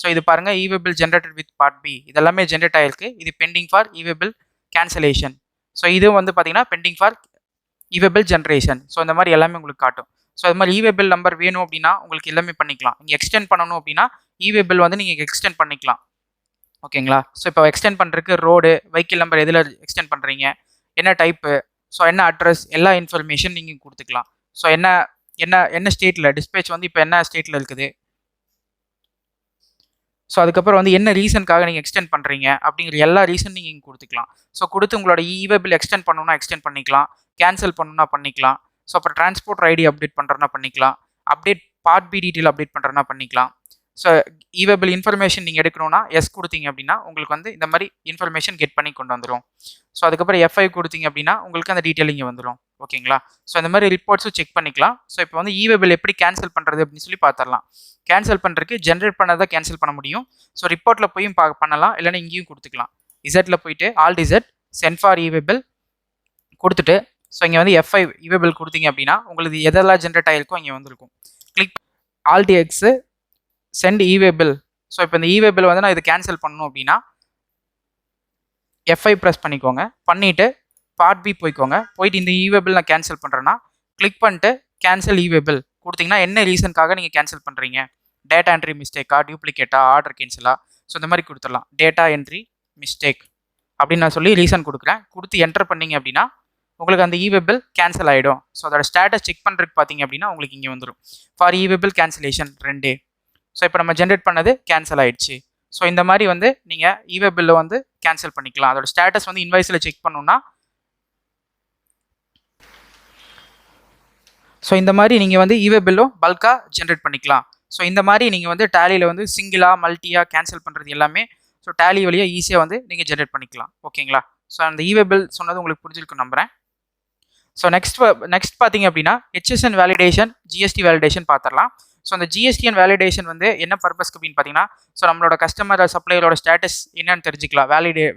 [SPEAKER 1] ஸோ இது பாருங்கள், e way bill generated with part B இதெல்லாமே ஜென்ரேட் ஆயிருக்கு. இது pending for e way bill cancellation. So இது வந்து பார்த்தீங்கன்னா pending for e way bill generation. So இந்த மாதிரி எல்லாமே உங்களுக்கு காட்டும். ஸோ அது மாதிரி இவேபிள் நம்பர் வேணும் அப்படின்னா உங்களுக்கு எல்லாமே பண்ணிக்கலாம். நீங்கள் எக்ஸ்டெண்ட் பண்ணணும் அப்படின்னா இவேபிள் வந்து நீங்கள் எக்ஸ்டெண்ட் பண்ணிக்கலாம். ஓகேங்களா? ஸோ இப்போ எக்ஸ்டெண்ட் பண்ணுறதுக்கு ரோடு, வெஹிக்கிள் நம்பர் எதில் எக்ஸ்டெண்ட் பண்ணுறீங்க, என்ன டைப்பு, ஸோ என்ன அட்ரஸ், எல்லா இன்ஃபர்மேஷன் நீங்கள் கொடுத்துக்கலாம். ஸோ என்ன என்ன என்ன ஸ்டேட்டில் டிஸ்பேச் வந்து இப்போ என்ன ஸ்டேட்டில் இருக்குது, ஸோ அதுக்கப்புறம் வந்து என்ன ரீசனுக்காக நீங்கள் எக்ஸ்டெண்ட் பண்ணுறீங்க அப்படிங்கிற எல்லா ரீசன் நீங்கள் இங்கே கொடுத்துக்கலாம். ஸோ கொடுத்து உங்களோட இவேபிள் எக்ஸ்டெண்ட் பண்ணணும்னா எக்ஸ்டெண்ட் பண்ணிக்கலாம், கேன்சல் பண்ணணும்னா பண்ணிக்கலாம். ஸோ அப்புறம் டிரான்ஸ்போர்ட் ஐடி அப்டேட் பண்ணுறதுனா பண்ணிக்கலாம், update part B detail update பண்ணுறதுனா பண்ணிக்கலாம். ஸோ இவேபிள் இன்ஃபர்மேஷன் நீங்கள் எடுக்கணும்னா எஸ் கொடுத்தீங்க அப்படின்னா உங்களுக்கு வந்து இந்த மாதிரி இன்ஃபர்மேஷன் கெட் பண்ணி கொண்டு வந்துடும். ஸோ அதுக்கப்புறம் F5 கொடுத்தீங்க அப்படின்னா உங்களுக்கு அந்த டீட்டெயில் இங்கே வந்துடும். ஓகேங்களா? ஸோ இந்த மாதிரி ரிப்போர்ட்ஸும் செக் பண்ணிக்கலாம். ஸோ இப்போ வந்து இவேபிள் எப்படி கேன்சல் பண்ணுறது அப்படின்னு சொல்லி பார்த்துடலாம். கேன்சல் பண்ணுறதுக்கு ஜென்ரேட் பண்ணதை கேன்சல் பண்ண முடியும். ஸோ ரிப்போர்ட்டில் போயும் பண்ணலாம், இல்லைன்னா இங்கேயும் கொடுத்துக்கலாம். இசட்டில் போயிட்டு alt Z send for e way bill கொடுத்துட்டு ஸோ இங்கே வந்து F5 இவேபிள் கொடுத்தீங்க அப்படின்னா உங்களுக்கு எதெல்லாம் ஜென்ரேட் ஆகிருக்கோ இங்கே வந்துருக்கும். Click alt X send e way bill. So இப்போ இந்த இவேபிள் வந்து நான் இது கேன்சல் பண்ணணும் அப்படின்னா F5 ப்ரெஸ் பண்ணிக்கோங்க. பண்ணிவிட்டு பார்ட் பி போய்க்கோங்க. போயிட்டு இந்த இவேபிள் நான் கேன்சல் பண்ணுறேன்னா கிளிக் பண்ணிட்டு கேன்சல் இவேபிள் கொடுத்தீங்கன்னா என்ன ரீசனுக்காக நீங்கள் கேன்சல் பண்ணுறீங்க, டேட்டா என்ட்ரி மிஸ்டேக்கா, டூப்ளிகேட்டா, ஆர்டர் கேன்சலா, ஸோ இந்த மாதிரி கொடுத்துடலாம். டேட்டா என்ட்ரி மிஸ்டேக் அப்படின்னு நான் சொல்லி ரீசன் கொடுக்குறேன். கொடுத்து என்டர் பண்ணிங்க அப்படின்னா உங்களுக்கு அந்த இவேபிள் கேன்சல் ஆகிடும். ஸோ அதோட ஸ்டேட்டஸ் செக் பண்ணுறதுக்கு பார்த்தீங்க அப்படின்னா உங்களுக்கு இங்கே வந்துடும் ஃபார் இவேபிள் கேன்சலேஷன் 2. ஸோ இப்போ நம்ம ஜென்ரேட் பண்ணது கேன்சல் ஆகிடுச்சு. ஸோ இந்த மாதிரி வந்து நீங்கள் இவேபிளில் வந்து கேன்சல் பண்ணிக்கலாம். அதோட ஸ்டேட்டஸ் வந்து இன்வாய்ஸில் செக் பண்ணணும்னா ஸோ இந்த மாதிரி நீங்கள் வந்து இவேபிளும் பல்காக ஜென்ரேட் பண்ணிக்கலாம். ஸோ இந்த மாதிரி நீங்கள் வந்து டேலியில் வந்து சிங்கிளாக மல்டியாக கேன்சல் பண்ணுறது எல்லாமே ஸோ டேலி வழியாக ஈஸியாக வந்து நீங்கள் ஜென்ரேட் பண்ணிக்கலாம். ஓகேங்களா? ஸோ அந்த இவேபிள் சொன்னது உங்களுக்கு புரிஞ்சிருக்கு நம்புகிறேன். ஸோ நெக்ஸ்ட் பார்த்தீங்க அப்படின்னா HSN வேலிடேஷன், GST வேலிடேஷன் பார்த்துடலாம். ஸோ அந்த GSTN வேலிடேஷன் வந்து என்ன பர்பஸ்க்கு அப்படின்னு பார்த்தீங்கன்னா ஸோ நம்மளோட கஸ்டமர் சப்ளையரோட ஸ்டேட்டஸ் என்னன்னு தெரிஞ்சுக்கலாம்.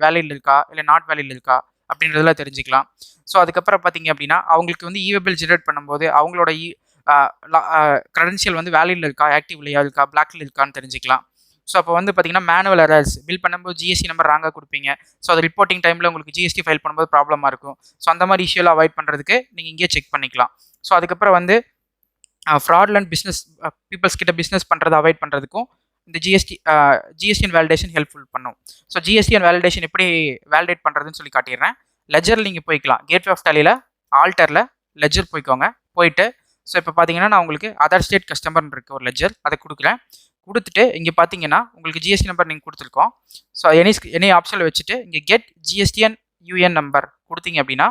[SPEAKER 1] வேலிட் இருக்கா இல்லை நாட் வேலிட் இருக்கா அப்படின்றதெல்லாம் தெரிஞ்சுக்கலாம். ஸோ அதுக்கப்புறம் பார்த்தீங்க அப்படின்னா அவங்களுக்கு வந்து இவேபிள் ஜென்ரேட் பண்ணும்போது அவங்களோட க்ரெடென்ஷியல் வந்து வேலிடில் இருக்கா, ஆக்டிவ்லையா இருக்கா, பிளாக்ல இருக்கான்னு தெரிஞ்சுக்கலாம். ஸோ அப்போ வந்து பார்த்தீங்கன்னா மேனுவல் எரர்ஸ் பில் பண்ணும்போது ஜிஎஸ்டி நம்பர் ராங்காக கொடுப்பீங்க. ஸோ அது ரிப்போர்ட்டிங் டைமில் உங்களுக்கு ஜிஎஸ்டி ஃபைல் பண்ணும்போது ப்ராப்ளமாக இருக்கும். ஸோ அந்த மாதிரி இஷ்யூலாம் அவாய்ட் பண்ணுறதுக்கு நீங்கள் இங்கே செக் பண்ணிக்கலாம். ஸோ அதுக்கப்புறம் வந்து ஃப்ராட்லண்ட் பிஸ்னஸ் பீப்புள்ஸ் கிட்ட பிஸ்னஸ் பண்ணுறதை அவாய்ட் பண்ணுறதுக்கும் இந்த ஜிஎஸ்டிஎன் வேலிடேஷன் ஹெல்ப்ஃபுல் பண்ணும். ஸோ ஜிஎஸ்டிஎன் வேலிடேஷன் எப்படி வேலிடேட் பண்ணுறதுன்னு சொல்லி காட்டிடுறேன். லெஜரில் நீங்கள் போய்க்கலாம். கேட்வே ஆஃப் டேலியில் ஆல்டரில் லெஜர் போய்க்கோங்க. போயிட்டு ஸோ இப்போ பார்த்தீங்கன்னா நான் உங்களுக்கு அதர் ஸ்டேட் கஸ்டமர்னு இருக்குது ஒரு லெஜர், அதை கொடுக்குறேன். கொடுத்துட்டு இங்கே பார்த்தீங்கன்னா உங்களுக்கு ஜிஎஸ்டி நம்பர் நீங்கள் கொடுத்துருக்கோம். ஸோ எனி ஆப்ஷனில் வச்சுட்டு இங்கே கெட் ஜிஎஸ்டிஎன் யூஎன் நம்பர் கொடுத்தீங்க அப்படின்னா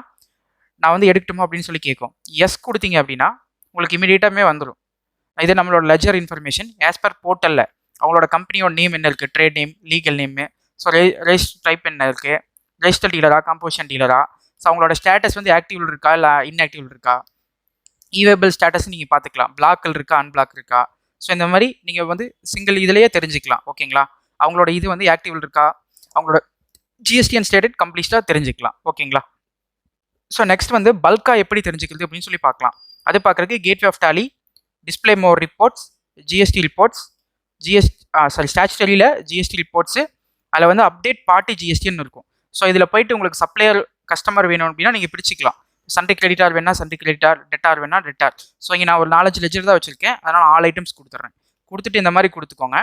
[SPEAKER 1] நான் வந்து எடுக்கட்டுமா அப்படின்னு சொல்லி கேட்கும். எஸ் கொடுத்தீங்க அப்படின்னா உங்களுக்கு இமீடியட்டாகவே வந்துடும். இது நம்மளோட லெஜர் இன்ஃபர்மேஷன் ஆஸ் பர் போர்ட்டலில் அவங்களோட கம்பெனியோட நேம் என்ன இருக்குது, trade name, legal name, so register type என்ன இருக்குது, ரெஜிஸ்டர் டீலரா, காம்போசிஷன் டீலரா, ஸோ அவங்களோட ஸ்டேட்டஸ் வந்து ஆக்டிவ் இருக்கா இல்லை இன்ஆக்டிவ் இருக்கா, இவேபிள் ஸ்டேட்டஸ் நீங்கள் பார்த்துக்கலாம், பிளாக்கில் இருக்கா அன்பிளாக் இருக்கா. ஸோ இந்த மாதிரி நீங்கள் வந்து சிங்கிள் இதிலேயே தெரிஞ்சுக்கலாம். ஓகேங்களா? அவங்களோட இது வந்து ஆக்டிவ் இருக்கா, அவங்களோட ஜிஎஸ்டிஎன் ஸ்டேட்டட் கம்ப்ளீட்டாக தெரிஞ்சுக்கலாம். ஓகேங்களா? ஸோ நெக்ஸ்ட் வந்து பல்காக எப்படி தெரிஞ்சுக்கிறது அப்படின்னு சொல்லி பார்க்கலாம். அது பார்க்குறதுக்கு gateway of Tally, display more reports, GST reports, ஸ்டாச்சுட்டரியில் ஜிஎஸ்டி ரிப்போர்ட்ஸு, அதில் வந்து அப்டேட் பார்ட்டி ஜிஎஸ்டின்னு இருக்கும். ஸோ இதில் போயிட்டு உங்களுக்கு சப்ளையர் கஸ்டமர் வேணும் அப்படின்னா நீங்கள் பிரிச்சுக்கலாம். சண்டே கிரெடிட்டார் வேணா சண்டே கிரெடிட்டார், டெட்டார் வேணா டெட்டார். ஸோ இங்கே நான் ஒரு 4-5 லெஜர் தான் வச்சிருக்கேன், அதனால் ஆல் ஐட்டம்ஸ் கொடுத்துட்றேன். கொடுத்துட்டு இந்த மாதிரி கொடுத்துக்கோங்க.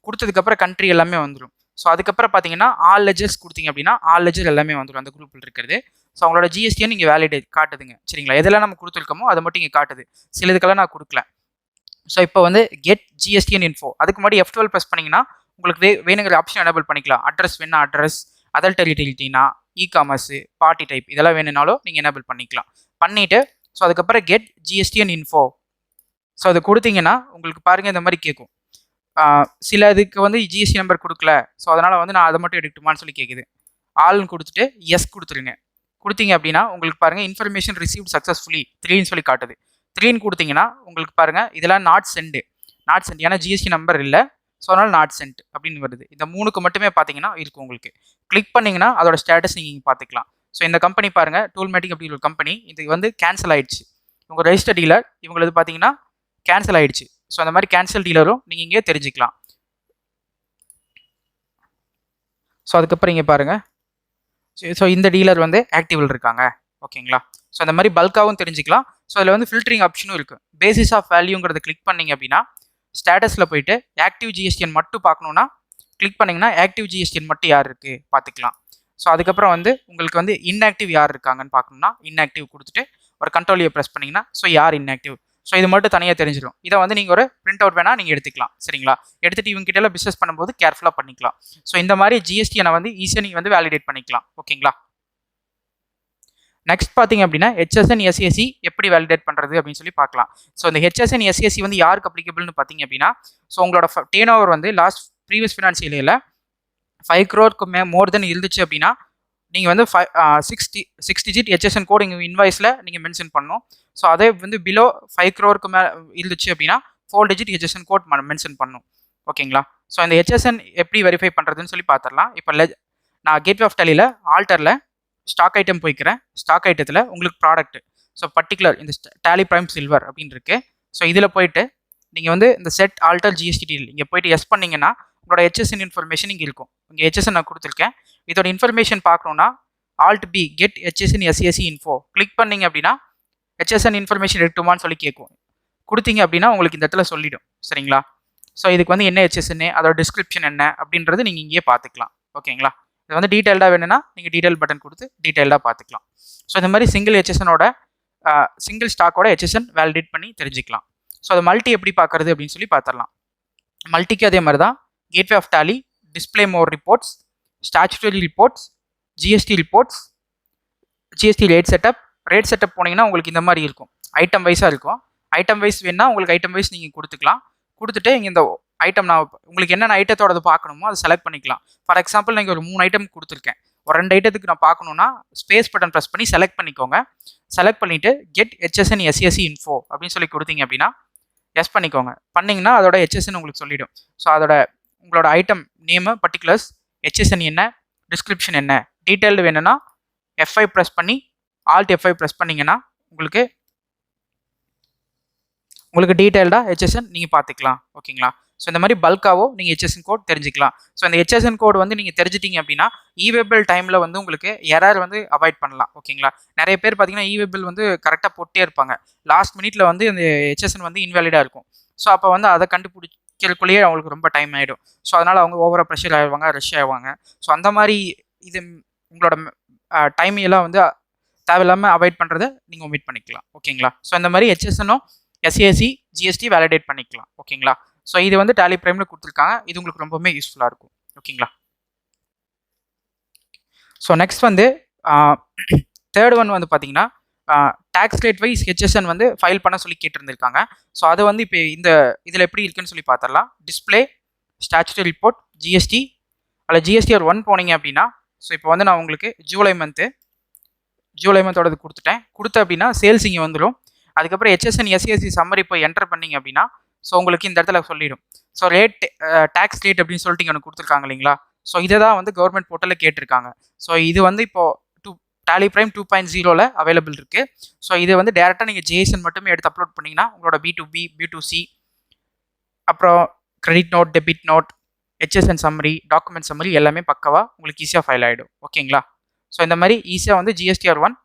[SPEAKER 1] கொடுத்ததுக்கப்புறம் கண்ட்ரி எல்லாமே வந்துடும். ஸோ அதுக்கப்புறம் பார்த்தீங்கன்னா ஆல் லெஜர்ஸ் கொடுத்தீங்க அப்படின்னா ஆல் லெஜர் எல்லாமே வந்துடும் அந்த குரூப்பில் இருக்கிறது. ஸோ அவங்களோட ஜிஎஸ்டியை நீங்கள் வேலிடேட் காட்டுதுங்க, சரிங்களா? எதெல்லாம் நம்ம கொடுத்துருக்கோமோ அதை மட்டும் இங்கே காட்டுது, சில இதுக்கெல்லாம் நான் கொடுக்கல. ஸோ இப்போ வந்து கெட் ஜிஎஸ்டிஎன் இன்ஃபோ, அதுக்கு முன்னாடி F12 ப்ரெஸ் பண்ணிங்கன்னா உங்களுக்கு வேணுங்கிற ஆப்ஷன் எனேபிள் பண்ணிக்கலாம். அட்ரஸ் வேணா அட்ரஸ், அதர் டெரிட்டரிட்டினா, இ-காமர்ஸு, பார்ட்டி டைப் இதெல்லாம் வேணும்னாலும் நீங்கள் எனேபிள் பண்ணிக்கலாம். பண்ணிவிட்டு ஸோ அதுக்கப்புறம் கெட் ஜிஎஸ்டிஎன் இன்ஃபோ, ஸோ அது கொடுத்தீங்கன்னா உங்களுக்கு பாருங்கள் இந்த மாதிரி கேட்கும். சில இதுக்கு வந்து ஜிஎஸ்டி நம்பர் கொடுக்கல, ஸோ அதனால் வந்து நான் அதை மட்டும் எடுக்கட்டுமான்னு சொல்லி கேட்குது. ஆல்னு கொடுத்துட்டு எஸ் கொடுத்துருங்க. கொடுத்தீங்க அப்படின்னா உங்களுக்கு பாருங்கள் இன்ஃபர்மேஷன் ரிசீவ்ட் சக்ஸஸ்ஃபுல்லி 3ன்னு சொல்லி காட்டுது. 3ன்னு கொடுத்தீங்கன்னா உங்களுக்கு பாருங்கள் இதெல்லாம் நாட் சென்ட் ஏன்னா ஜிஎஸ்டி நம்பர் இல்லை, ஸோ அதனால் நாட் சென்ட் அப்படின்னு வருது. இந்த 3க்கு மட்டுமே பார்த்தீங்கன்னா இருக்கும் உங்களுக்கு. கிளிக் பண்ணிங்கன்னா அதோட ஸ்டேட்டஸ் நீங்கள் பார்த்துக்கலாம். ஸோ இந்த கம்பெனி பாருங்கள் டூல்மேட்டிக் அப்படிங்கிற ஒரு கம்பெனி, இது வந்து கேன்சல் ஆயிடுச்சு. இவங்க ரெஜிஸ்டர் டீலர், இவங்களது பார்த்தீங்கன்னா கேன்சல் ஆயிடுச்சு. ஸோ அந்த மாதிரி கேன்சல் டீலரும் நீங்கள் இங்கே தெரிஞ்சுக்கலாம். ஸோ அதுக்கப்புறம் இங்கே பாருங்கள், ஸோ இந்த டீலர் வந்து ஆக்டிவில் இருக்காங்க, ஓகேங்களா? ஸோ அந்த மாதிரி பல்காகவும் தெரிஞ்சுக்கலாம். ஸோ அதில் வந்து ஃபில்டரிங் ஆப்ஷனும் இருக்குது. பேசிஸ் ஆஃப் வேல்யூங்கிறத கிளிக் பண்ணிங்க அப்படின்னா ஸ்டேட்டஸில் போயிட்டு ஆக்டிவ் ஜிஎஸ்டிஎன் மட்டும் பார்க்கணுன்னா கிளிக் பண்ணிங்கன்னா ஆக்டிவ் ஜிஎஸ்டிஎன் மட்டும் யார் இருக்குது பார்த்துக்கலாம். ஸோ அதுக்கப்புறம் வந்து உங்களுக்கு வந்து இன்ஆக்டிவ் யார் இருக்காங்கன்னு பார்க்கணுன்னா இன்ஆக்டிவ் கொடுத்துட்டு ஒரு கண்ட்ரோலியை ப்ரெஸ் பண்ணிங்கன்னா ஸோ யார் இன்ஆக்டிவ், ஸோ இது மட்டும் தனியாக தெரிஞ்சிடும். இதை வந்து நீங்கள் ஒரு பிரிண்ட் அவுட் வேணால் நீங்கள் எடுத்துக்கலாம், சரிங்களா? எடுத்துகிட்டு இவங்க கிட்டலாம் பிஸ்னஸ் பண்ணும்போது கேர்ஃபுல்லாக பண்ணிக்கலாம். ஸோ இந்த மாதிரி ஜிஎஸ்டிஎனை வந்து ஈஸியாக நீங்கள் வந்து வேலிடேட் பண்ணிக்கலாம், ஓகேங்களா? நெக்ஸ்ட் பார்த்தீங்க அப்படின்னா HSN SAC எப்படி வேலிடேட் பண்ணுறது அப்படின்னு சொல்லி பார்க்கலாம். ஸோ இந்த HSN SAC வந்து யாருக்கு அப்ளிகபிள்னு பார்த்தீங்க அப்படின்னா, ஸோ உங்களோட டேர்ன் ஓவர் வந்து லாஸ்ட் ப்ரீவியஸ் ஃபினான்ஷியல் இயரில் 5 crore மோர் தென் இருந்துச்சு அப்படின்னா நீங்கள் வந்து 6 digit HSN கோட் இங்கே இன்வாய்ஸில் நீங்கள் மென்ஷன் பண்ணணும். ஸோ அதே வந்து பிலோ 5 crore இருந்துச்சு அப்படின்னா 4 digit HSN கோட் மென்ஷன் பண்ணணும், ஓகேங்களா? ஸோ இந்த HSN எப்படி வெரிஃபை பண்ணுறதுன்னு சொல்லி பார்த்துடலாம். இப்போ நான் கேட்வே ஆஃப் டேலியில் ஆல்டரில் ஸ்டாக் ஐட்டம் போய்க்கிறேன். ஸ்டாக் ஐட்டத்தில் உங்களுக்கு ப்ராடக்ட், ஸோ பர்டிகுலர் இந்த டேலி பிரைம் சில்வர் அப்படின்னு இருக்குது. ஸோ இதில் போயிட்டு நீங்கள் வந்து இந்த செட் ஆல்டர் ஜிஎஸ்டி டீல் இங்கே போயிட்டு எஸ் பண்ணிங்கன்னா உங்களோட HSN இன்ஃபர்மேஷன் இங்கே இருக்கும். இங்கே HSN நான் கொடுத்துருக்கேன். இதோட இன்ஃபர்மேஷன் பார்க்கணுன்னா alt B get HSN SAC info click பண்ணிங்க அப்படின்னா HSN இன்ஃபர்மேஷன் எடுத்துமான்னு சொல்லி கேட்கும். கொடுத்தீங்க அப்படின்னா உங்களுக்கு இந்த இடத்துல சொல்லிடும், சரிங்களா? ஸோ இதுக்கு வந்து என்ன HSN, அதோட டிஸ்கிரிப்ஷன் என்ன அப்படின்றது நீங்கள் இங்கேயே பார்த்துக்கலாம், ஓகேங்களா? இது வந்து டீட்டெயில்டாக வேணும்னா நீங்கள் டீட்டெயில் பட்டன் கொடுத்து டீட்டெயில்டாக பார்த்துக்கலாம். ஸோ இந்த மாதிரி சிங்கிள் HSNோட சிங்கிள் ஸ்டாக்கோட HSN வேலிடேட் பண்ணி தெரிஞ்சுக்கலாம். ஸோ அது மல்டி எப்படி பார்க்குறது அப்படின்னு சொல்லி பார்த்துடலாம். மல்டிக்கு அதே மாதிரி தான் gateway of Tally, display more reports, statutory reports, GST reports, GST rate setup போனீங்கன்னா உங்களுக்கு இந்த மாதிரி இருக்கும். ஐட்டம் வைஸாக இருக்கும். ஐட்டம் வைஸ் வேணுன்னா உங்களுக்கு ஐட்டம் வைஸ் நீங்கள் கொடுத்துக்கலாம். கொடுத்துட்டு இங்கே இந்த ஐட்டம் நான் உங்களுக்கு என்னென்ன ஐட்டத்தோடது பார்க்கணுமோ அதை செலக்ட் பண்ணிக்கலாம். ஃபார் எக்ஸாம்பிள் நீங்கள் ஒரு 3 ஐட்டம் கொடுத்துருக்கேன், ஒரு 2 ஐட்டத்துக்கு நான் பார்க்கணுன்னா ஸ்பேஸ் பட்டன் ப்ரெஸ் பண்ணி செலக்ட் பண்ணிக்கோங்க. செலக்ட் பண்ணிவிட்டு கெட் HSN SAC இன்ஃபோ அப்படின்னு சொல்லி கொடுத்தீங்க அப்படின்னா எஸ் பண்ணிக்கோங்க. பண்ணிங்கன்னா அதோட HSN உங்களுக்கு சொல்லிவிடும். ஸோ அதோட உங்களோட ஐட்டம் நேமு, பர்டிகுலர்ஸ், HSN என்ன, டிஸ்கிரிப்ஷன் என்ன, டீட்டெயில்டு வேணும்னா F5 ப்ரெஸ் பண்ணி ஆல்ட் F5 ப்ரெஸ் பண்ணிங்கன்னா உங்களுக்கு டீட்டெயில்டாக HSN நீங்கள் பார்த்துக்கலாம், ஓகேங்களா? ஸோ இந்த மாதிரி பல்காவோ நீங்கள் HSN கோட் தெரிஞ்சிக்கலாம். ஸோ இந்த HSN கோட் வந்து நீங்கள் தெரிஞ்சிட்டிங்க அப்படின்னா இவேபிள் டைமில் வந்து உங்களுக்கு எரர் வந்து அவாய்ட் பண்ணலாம், ஓகேங்களா? நிறைய பேர் பார்த்தீங்கன்னா இவேபிள் வந்து கரெக்டாக போட்டே இருப்பாங்க, லாஸ்ட் மினிட்ல வந்து இந்த HSN வந்து இன்வேலிடாக இருக்கும். ஸோ அப்போ வந்து அதை கண்டுபிடிக்கிறதுக்குள்ளேயே அவங்களுக்கு ரொம்ப டைம் ஆகிடும். ஸோ அதனால் அவங்க ஓவராக ப்ரெஷர் ஆகிடுவாங்க, ரஷ் ஆகிடுவாங்க. ஸோ அந்த மாதிரி இது உங்களோட டைமையெல்லாம் வந்து தேவையில்லாமல் அவாய்ட் பண்ணுறதை நீங்கள் ஒமிட் பண்ணிக்கலாம், ஓகேங்களா? ஸோ இந்த மாதிரி HSNO SAC GST வேலிடேட் பண்ணிக்கலாம், ஓகேங்களா? ஸோ இது வந்து டேலி பிரைமில் கொடுத்துருக்காங்க. இது உங்களுக்கு ரொம்பவுமே யூஸ்ஃபுல்லாக இருக்கும், ஓகேங்களா? ஸோ நெக்ஸ்ட் வந்து தேர்ட் ஒன் வந்து பார்த்தீங்கன்னா டேக்ஸ் ரேட் வைஸ் HSN வந்து ஃபைல் பண்ண சொல்லி கேட்டிருந்திருக்காங்க. ஸோ அது வந்து இப்போ இந்த இதில் எப்படி இருக்குன்னு சொல்லி பார்த்துடலாம். டிஸ்பிளே, ஸ்டாச்சுட்டரி ரிப்போர்ட், GST அதில் GSTR 1 போனீங்க அப்படின்னா ஸோ இப்போ வந்து நான் உங்களுக்கு ஜூலை மந்தோடது கொடுத்த அப்படின்னா சேல்ஸ் இங்கே வந்துடும். அதுக்கப்புறம் HSN SAC சம்மரி போய் என்டர் பண்ணிங்க அப்படின்னா ஸோ உங்களுக்கு இந்த இடத்துல சொல்லிடும். ஸோ டேக்ஸ் ரேட் அப்படின்னு சொல்லிட்டு இங்கே கொடுத்துருக்காங்க இல்லைங்களா? ஸோ இதை தான் வந்து கவர்மெண்ட் போர்ட்டலில் கேட்டிருக்காங்க. ஸோ இது வந்து இப்போது டேலி பிரைம் 2.0 அவைலபிள் இருக்குது. ஸோ இது வந்து டேரெக்டாக நீங்கள் JSN மட்டுமே எடுத்து அப்லோட் பண்ணிங்கன்னா உங்களோட B2B, B2C, அப்புறம் credit note, debit note, HSN summary, document summary எல்லாமே பக்கவாக உங்களுக்கு ஈஸியாக ஃபைல் ஆகிடும், ஓகேங்களா? ஸோ இந்த மாதிரி ஈஸியாக வந்து GSTR 1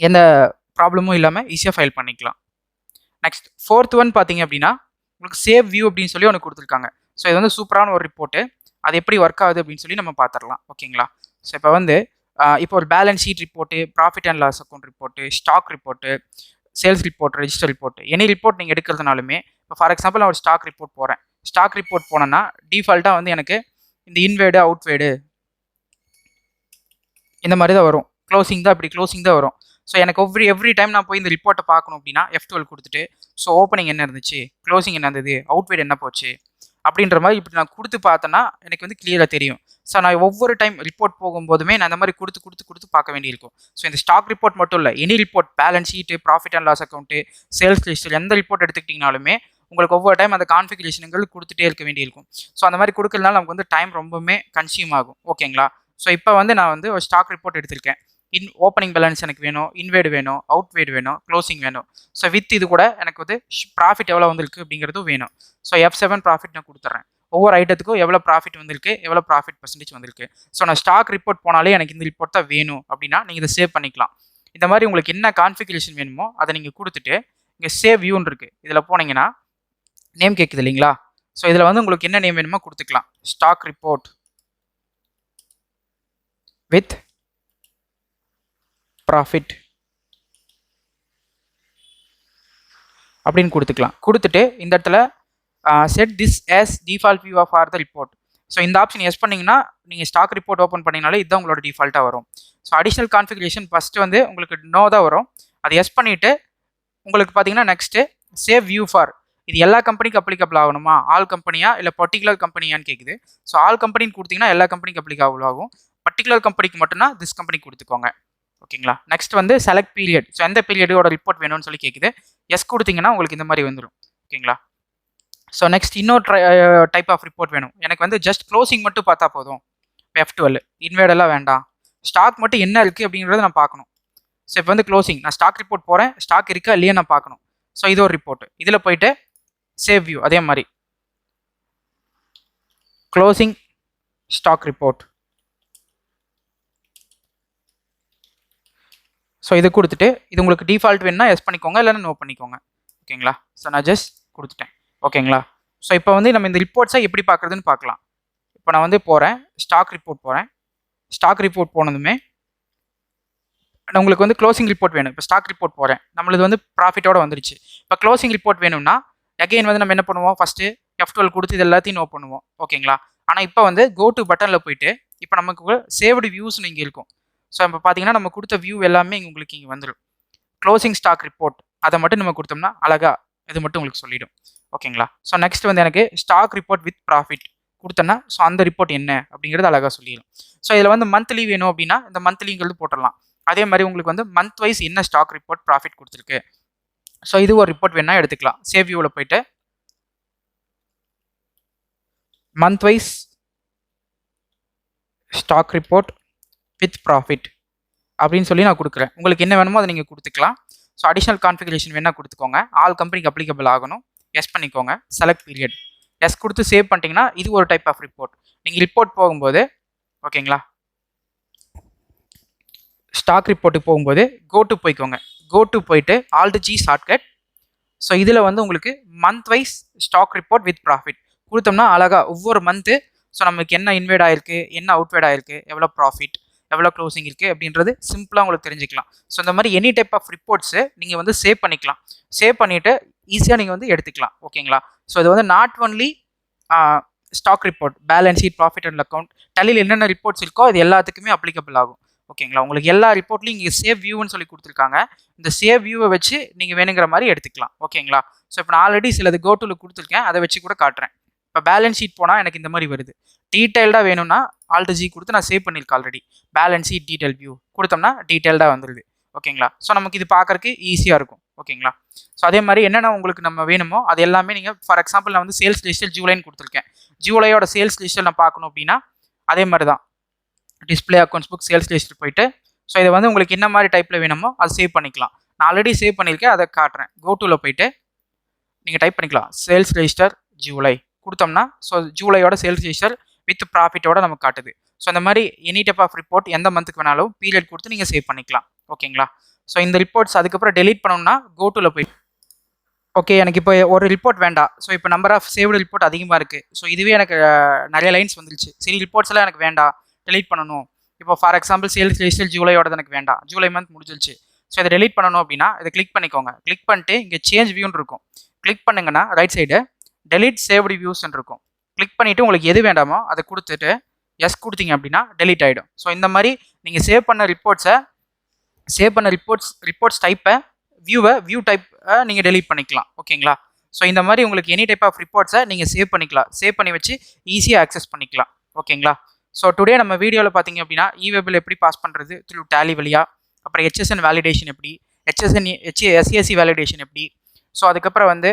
[SPEAKER 1] எந்த ப்ராப்ளமும் இல்லாமல் ஈஸியாக ஃபைல் பண்ணிக்கலாம். நெக்ஸ்ட் ஃபோர்த் ஒன் பார்த்தீங்க அப்படின்னா உங்களுக்கு சேவ் வியூ அப்படின்னு சொல்லி ஒன்று கொடுத்துருக்காங்க. ஸோ இது வந்து சூப்பரான ஒரு ரிப்போர்ட்டு. அது எப்படி ஒர்க் ஆகுது அப்படின்னு சொல்லி நம்ம பார்த்துடலாம். ஓகேங்களா? ஸோ இப்போ வந்து இப்போ ஒரு balance sheet report, profit and loss account report, stock report, sales report, register report, any report நீங்கள் எடுக்கிறதுனாலுமே இப்போ ஃபார் எக்ஸாம்பிள் நான் ஒரு ஸ்டாக் ரிப்போர்ட் போகிறேன். ஸ்டாக் ரிப்போர்ட் போனேன்னா டிஃபால்ட்டாக வந்து எனக்கு இந்த இன்வேர்டு அவுட்வேர்டு இந்த மாதிரி தான் வரும். க்ளோசிங் தான், இப்படி க்ளோசிங் தான் வரும். ஸோ எனக்கு எவ்ரி டைம் நான் போய் இந்த ரிப்போர்ட்டை பார்க்கணும் அப்படின்னா F12 கொடுத்துட்டு ஸோ ஓப்பனிங் என்ன இருந்துச்சு, க்ளோசிங் என்ன இருந்தது, அவுட்வேர்டு என்ன போச்சு அப்படின்ற மாதிரி இப்படி நான் கொடுத்து பார்த்தேன்னா எனக்கு வந்து கிளியராக தெரியும். ஸோ நான் ஒவ்வொரு டைம் ரிப்போர்ட் போகும்போதுமே நான் அந்த மாதிரி கொடுத்து பார்க்க வேண்டியிருக்கும். ஸோ இந்த ஸ்டாக் ரிப்போர்ட் மட்டும் இல்லை, any report, balance sheet, profit and loss account, sales list, எந்த ரிப்போர்ட் எடுத்துக்கிட்டிங்கனாலுமே உங்களுக்கு ஒவ்வொரு டைம் அந்த கான்ஃபிகரேஷன்கள் கொடுத்துட்டே இருக்க வேண்டியிருக்கும். ஸோ அந்த மாதிரி கொடுக்கறதுனால நமக்கு வந்து டைம் ரொம்பவுமே கன்சியூம் ஆகும். ஓகேங்களா? ஸோ இப்போ வந்து நான் வந்து ஒரு ஸ்டாக் ரிப்போர்ட் எடுத்திருக்கேன். ஓப்பனிங் பேலன்ஸ் எனக்கு வேணும், இன்வேர்டு வேணும், அவுட்வேர்டு வேணும், க்ளோசிங் வேணும். ஸோ வித் இது கூட எனக்கு வந்து ப்ராஃபிட் எவ்வளோ வந்திருக்கு அப்படிங்கிறதும் வேணும். ஸோ F7 ப்ராஃபிட் நான் கொடுத்துட்றேன். ஒவ்வொரு ஐட்டத்துக்கும் எவ்வளோ ப்ராஃபிட் வந்திருக்கு, எவ்வளோ ப்ராஃபிட் பர்சன்டேஜ் வந்திருக்கு. ஸோ நான் ஸ்டாக் ரிப்போர்ட் போனாலே எனக்கு இந்த ரிப்போர்ட் தான் வேணும் அப்படின்னா நீங்கள் இதை சேவ் பண்ணிக்கலாம். இந்த மாதிரி உங்களுக்கு என்ன கான்ஃபிகரேஷன் வேணுமோ அதை நீங்கள் கொடுத்துட்டு இங்கே சேவ் வியூன்னு இருக்குது. இதில் போனீங்கன்னா நேம் கேட்குது இல்லைங்களா? ஸோ இதில் வந்து உங்களுக்கு என்ன நேம் வேணுமோ கொடுத்துக்கலாம். ஸ்டாக் ரிப்போர்ட் வித் ப்ராஃபிட் அப்படின்னு கொடுத்துக்கலாம். கொடுத்துட்டு இந்த இடத்துல set this as default view of or the report. So இந்த ஆப்ஷன் எஸ் பண்ணிங்கன்னா நீங்கள் ஸ்டாக் ரிப்போர்ட் ஓப்பன் பண்ணிங்கனாலே இதுதான் உங்களோட டிஃபால்ட்டாக வரும். ஸோ அடிஷ்னல் கான்ஃபிகரேஷன் ஃபஸ்ட்டு வந்து உங்களுக்கு நோ தான் வரும். அதை எஸ் பண்ணிவிட்டு உங்களுக்கு பார்த்தீங்கன்னா நெக்ஸ்ட்டு சேவ் வியூ ஃபார், இது எல்லா கம்பெனிக்கு அப்ளிகபிள் ஆகணுமா, ஆல் கம்பெனியா இல்லை பர்டிகுலர் கம்பெனியான்னு கேட்குது. ஸோ ஆல் கம்பெனின்னு கொடுத்தீங்கன்னா எல்லா கம்பெனிக்கு அப்ளிகபிள் ஆகும். பர்டிகுலர் கம்பெனிக்கு மட்டும்னா திஸ் கம்பெனி கொடுத்துக்கோங்க. ஓகேங்களா? நெக்ஸ்ட் வந்து செலக்ட் பீரியட். ஸோ எந்த பீரியடோட ரிப்போர்ட் வேணும்னு சொல்லி கேட்குது. எஸ் கொடுத்தீங்கன்னா உங்களுக்கு இந்த மாதிரி வந்துடும். ஓகேங்களா? ஸோ நெக்ஸ்ட் இன்னொரு டைப் ஆஃப் ரிப்போர்ட் வேணும். எனக்கு வந்து ஜஸ்ட் க்ளோசிங் மட்டும் பார்த்தா போதும். F12 இன்வேர்டெல்லாம் வேண்டாம், ஸ்டாக் மட்டும் என்ன இருக்குது அப்படிங்கிறத நான் பார்க்கணும். ஸோ இப்போ வந்து க்ளோசிங், நான் ஸ்டாக் ரிப்போர்ட் போகிறேன், ஸ்டாக் இருக்கா இல்லையா நான் பார்க்கணும். ஸோ இது ஒரு ரிப்போர்ட். இதில் போயிட்டு சேவ் வியூ, அதே மாதிரி க்ளோசிங் ஸ்டாக் ரிப்போர்ட். ஸோ இது கொடுத்துட்டு இது உங்களுக்கு டிஃபால்ட் வேணும்னா எஸ் பண்ணிக்கோங்க, இல்லைன்னா நோ பண்ணிக்கோங்க. ஓகேங்களா? ஸோ நான் ஜஸ்ட் கொடுத்துட்டேன். ஓகேங்களா? ஸோ இப்போ வந்து நம்ம இந்த ரிப்போர்ட்ஸை எப்படி பார்க்குறதுன்னு பார்க்கலாம். இப்போ நான் வந்து போகிறேன், ஸ்டாக் ரிப்போர்ட் போகிறேன். ஸ்டாக் ரிப்போர்ட் போனதுமே உங்களுக்கு வந்து க்ளோசிங் ரிப்போர்ட் வேணும். இப்போ ஸ்டாக் ரிப்போர்ட் போகிறேன், நம்மளுக்கு வந்து ப்ராஃபிட்டோட வந்துருச்சு. இப்போ க்ளோசிங் ரிப்போர்ட் வேணும்னா அகைன் வந்து நம்ம என்ன பண்ணுவோம், ஃபஸ்ட்டு F12 கொடுத்து இது எல்லாத்தையும் நோ பண்ணுவோம். ஓகேங்களா? ஆனால் இப்போ வந்து கோ டு பட்டனில் போயிட்டு இப்போ நமக்கு சேவ்டு வியூஸ்னு இங்கே இருக்கும். ஸோ இப்போ பார்த்தீங்கன்னா நம்ம கொடுத்த வியூ எல்லாமே உங்களுக்கு இங்கே வந்துடும். க்ளோசிங் ஸ்டாக் ரிப்போர்ட் அதை மட்டும் நம்ம கொடுத்தோம்னா அழகா இது மட்டும் உங்களுக்கு சொல்லிடும். ஓகேங்களா? ஸோ நெக்ஸ்ட் வந்து எனக்கு ஸ்டாக் ரிப்போர்ட் வித் ப்ராஃபிட் கொடுத்தேன்னா ஸோ அந்த ரிப்போர்ட் என்ன அப்படிங்கிறது அழகாக சொல்லிடும். ஸோ இதில் வந்து மந்த்லி வேணும் அப்படின்னா இந்த மந்த்லிங்கிறது போட்டுடலாம். அதே மாதிரி உங்களுக்கு வந்து மந்த் வைஸ் என்ன ஸ்டாக் ரிப்போர்ட் ப்ராஃபிட் கொடுத்துருக்கு, ஸோ இது ஒரு ரிப்போர்ட் வேணா எடுத்துக்கலாம். சேவ் வியூவில் போயிட்டு month wise stock report with profit அப்படின்னு சொல்லி நான் கொடுக்குறேன். உங்களுக்கு என்ன வேணுமோ அதை நீங்கள் கொடுத்துக்கலாம். ஸோ அடிஷ்னல் கான்ஃபிகரேஷன் வேணால் கொடுத்துக்கோங்க. ஆல் கம்பெனிக்கு அப்ளிகபிள் ஆகணும், எஸ் பண்ணிக்கோங்க. செலக்ட் பீரியட் எஸ் கொடுத்து சேவ் பண்ணிட்டீங்கன்னா இது ஒரு டைப் ஆஃப் ரிப்போர்ட். நீங்கள் ரிப்போர்ட் போகும்போது ஓகேங்களா, ஸ்டாக் ரிப்போர்ட்டுக்கு போகும்போது கோ டு போய்க்கோங்க. கோ டு போயிட்டு ஆல்ட் ஜி ஷார்ட்கட். ஸோ இதில் வந்து உங்களுக்கு month wise stock report with profit கொடுத்தோம்னா அழகாக ஒவ்வொரு மந்த்து ஸோ நமக்கு என்ன இன்வேர்ட் ஆயிருக்கு, என்ன அவுட்வேர்ட் ஆயிருக்கு, எவ்வளோ ப்ராஃபிட், எவ்வளோ க்ளோசிங் இருக்குது அப்படின்றது சிம்பிளாக உங்களுக்கு தெரிஞ்சுக்கலாம். ஸோ இந்த மாதிரி எனி டைப் ஆஃப் ரிப்போர்ட்ஸு நீங்கள் வந்து சேவ் பண்ணிக்கலாம். சேவ் பண்ணிவிட்டு ஈஸியாக நீங்கள் வந்து எடுத்துக்கலாம். ஓகேங்களா? ஸோ இது வந்து not only stock report, balance sheet, profit and account, டெலியில் என்னென்ன ரிப்போர்ட்ஸ் இருக்கோ அது எல்லாத்துக்குமே அப்ளிகபிள் ஆகும். ஓகேங்களா? உங்களுக்கு எல்லா ரிப்போர்ட்லையும் இங்கே சேவ் வியூன்னு சொல்லி கொடுத்துருக்காங்க. இந்த சேவ் வியூவை வச்சு நீங்கள் வேணுங்கிற மாதிரி எடுத்துக்கலாம். ஓகேங்களா? ஸோ இப்போ நான் ஆல்ரெடி சிலது கோட்டுல கொடுத்துருக்கேன், அதை வச்சு கூட காட்டுறேன். இப்போ பேலன்ஸ் ஷீட் போனால் எனக்கு இந்த மாதிரி வருது. டீட்டெயில்டாக வேணும்னா ஆல்ட் ஜி கொடுத்து நான் சேவ் பண்ணியிருக்கேன் already. Balance sheet detail view கொடுத்தோம்னா டீட்டெயில்டாக வந்துடுது. ஓகேங்களா? ஸோ நமக்கு இது பார்க்கறதுக்கு ஈஸியாக இருக்கும். ஓகேங்களா? ஸோ அதே மாதிரி என்னென்ன உங்களுக்கு நம்ம வேணுமோ அது எல்லாமே நீங்கள் ஃபார் எக்ஸாம்பிள் நான் வந்து சேல்ஸ் லிஸ்ட்டில் ஜூலைன்னு கொடுத்துருக்கேன். ஜூலையோட சேல்ஸ் லிஸ்ட்டில் நான் பார்க்கணும் அப்படின்னா அதே மாதிரி தான் display accounts book sales list போயிட்டு ஸோ இதை வந்து உங்களுக்கு என்ன மாதிரி டைப்பில் வேணுமோ அதை சேவ் பண்ணிக்கலாம். நான் ஆல்ரெடி சேவ் பண்ணியிருக்கேன், அதை காட்டுறேன். கோட்டூவில் போயிட்டு நீங்கள் டைப் பண்ணிக்கலாம் சேல்ஸ் ரெஜிஸ்டர் ஜூலை கொடுத்தோம்னா ஸோ ஜூலையோட சேல்ஸ் ரெஜிஸ்டர் வித் ப்ராஃபிட்டோட நமக்கு காட்டுது. ஸோ அந்த மாதிரி எனி டைப் ஆஃப் ரிப்போர்ட் எந்த மந்த்துக்கு வேணாலும் பீரியட் கொடுத்து நீங்கள் சேவ் பண்ணிக்கலாம். ஓகேங்களா? ஸோ இந்த ரிப்போர்ட்ஸ் அதுக்கப்புறம் டெலீட் பண்ணணும்னா கோட்டுல போய் ஓகே எனக்கு இப்போ ஒரு ரிப்போர்ட் வேண்டாம். ஸோ இப்போ நம்பர் ஆஃப் சேவ்டு ரிப்போர்ட் அதிகமாக இருக்குது. ஸோ இதுவே எனக்கு நிறைய லைன்ஸ் வந்துருச்சு. சரி ரிப்போர்ட்ஸ் எல்லாம் எனக்கு வேண்டாம், டெலீட் பண்ணணும். இப்போ ஃபார் எக்ஸாம்பிள் சேல்ஸ் ரெஜிஸ்டர் ஜூலையோட எனக்கு வேண்டாம், ஜூலை மந்த் முடிஞ்சிருச்சு. ஸோ இதை டெலீட் பண்ணணும் அப்படின்னா இதை கிளிக் பண்ணிக்கோங்க. கிளிக் பண்ணிட்டு இங்கே சேஞ்ச் வியூன்னு இருக்கும். கிளிக் பண்ணுங்கன்னா ரைட் சைடு டெலீட் சேவ்டு வியூஸ்ன்னு இருக்கும். கிளிக் பண்ணிவிட்டு உங்களுக்கு எது வேண்டாமோ அதை கொடுத்துட்டு எஸ் கொடுத்தீங்க அப்படின்னா டெலீட் ஆகிடும். ஸோ இந்த மாதிரி நீங்கள் சேவ் பண்ண ரிப்போர்ட்ஸ் டைப்பை வியூ டைப் நீங்கள் டெலீட் பண்ணிக்கலாம். ஓகேங்களா? ஸோ இந்த மாதிரி உங்களுக்கு எனி டைப் ஆஃப் ரிப்போர்ட்ஸை நீங்கள் சேவ் பண்ணிக்கலாம். சேவ் பண்ணி வச்சு ஈஸியாக ஆக்சஸ் பண்ணிக்கலாம். ஓகேங்களா? ஸோ டுடே நம்ம வீடியோவில் பார்த்தீங்க அப்படின்னா இ-வெபிள் எப்படி பாஸ் பண்ணுறது த்ரூ டேலி வழியா, அப்புறம் ஹெச்எஸ்என் வேலிடேஷன் எப்படி, எஸ்சிஎஸ்சி வேலிடேஷன் எப்படி, ஸோ அதுக்கப்புறம் வந்து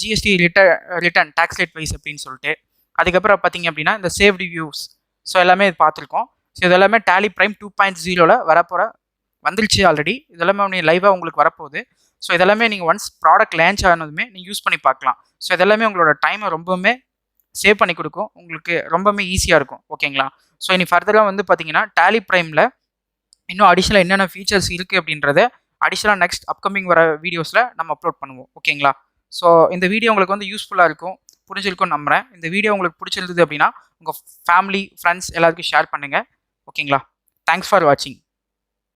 [SPEAKER 1] GST return tax rate wise அப்படின்னு சொல்லிட்டு, அதுக்கப்புறம் பார்த்தீங்க அப்படின்னா இந்த சேவ்டு வியூஸ், ஸோ எல்லாமே பார்த்துருக்கோம். ஸோ இதெல்லாமே டேலி பிரைம் 2.0ல வரப்போகிற வந்துருச்சு ஆல்ரெடி. இதெல்லாமே லைவாக உங்களுக்கு வரப்போகுது. ஸோ இதெல்லாமே நீங்கள் ஒன்ஸ் ப்ராடக்ட் லான்ச் ஆனதுமே நீங்கள் யூஸ் பண்ணி பார்க்கலாம். ஸோ இதெல்லாமே உங்களோட டைமை ரொம்பவுமே சேவ் பண்ணி கொடுக்கும், உங்களுக்கு ரொம்பவுமே ஈஸியாக இருக்கும். ஓகேங்களா? ஸோ இனி ஃபர்தராக வந்து பார்த்தீங்கன்னா டேலி பிரைமில் இன்னும் அடிஷ்னலாக என்னென்ன ஃபீச்சர்ஸ் இருக்குது அப்படின்றத அடிஷ்னலாக நெக்ஸ்ட் அப்கமிங் வர வீடியோஸில் நம்ம அப்லோட் பண்ணுவோம். ஓகேங்களா? ஸோ இந்த வீடியோ உங்களுக்கு வந்து யூஸ்ஃபுல்லாக இருக்கும், புரிஞ்சிருக்கும்னு நம்புகிறேன். இந்த வீடியோ உங்களுக்கு பிடிச்சிருந்தது அப்படின்னா உங்கள் ஃபேமிலி ஃப்ரெண்ட்ஸ் எல்லாருக்கும் ஷேர் பண்ணுங்கள். ஓகேங்களா? தேங்க்ஸ் ஃபார் வாட்சிங்.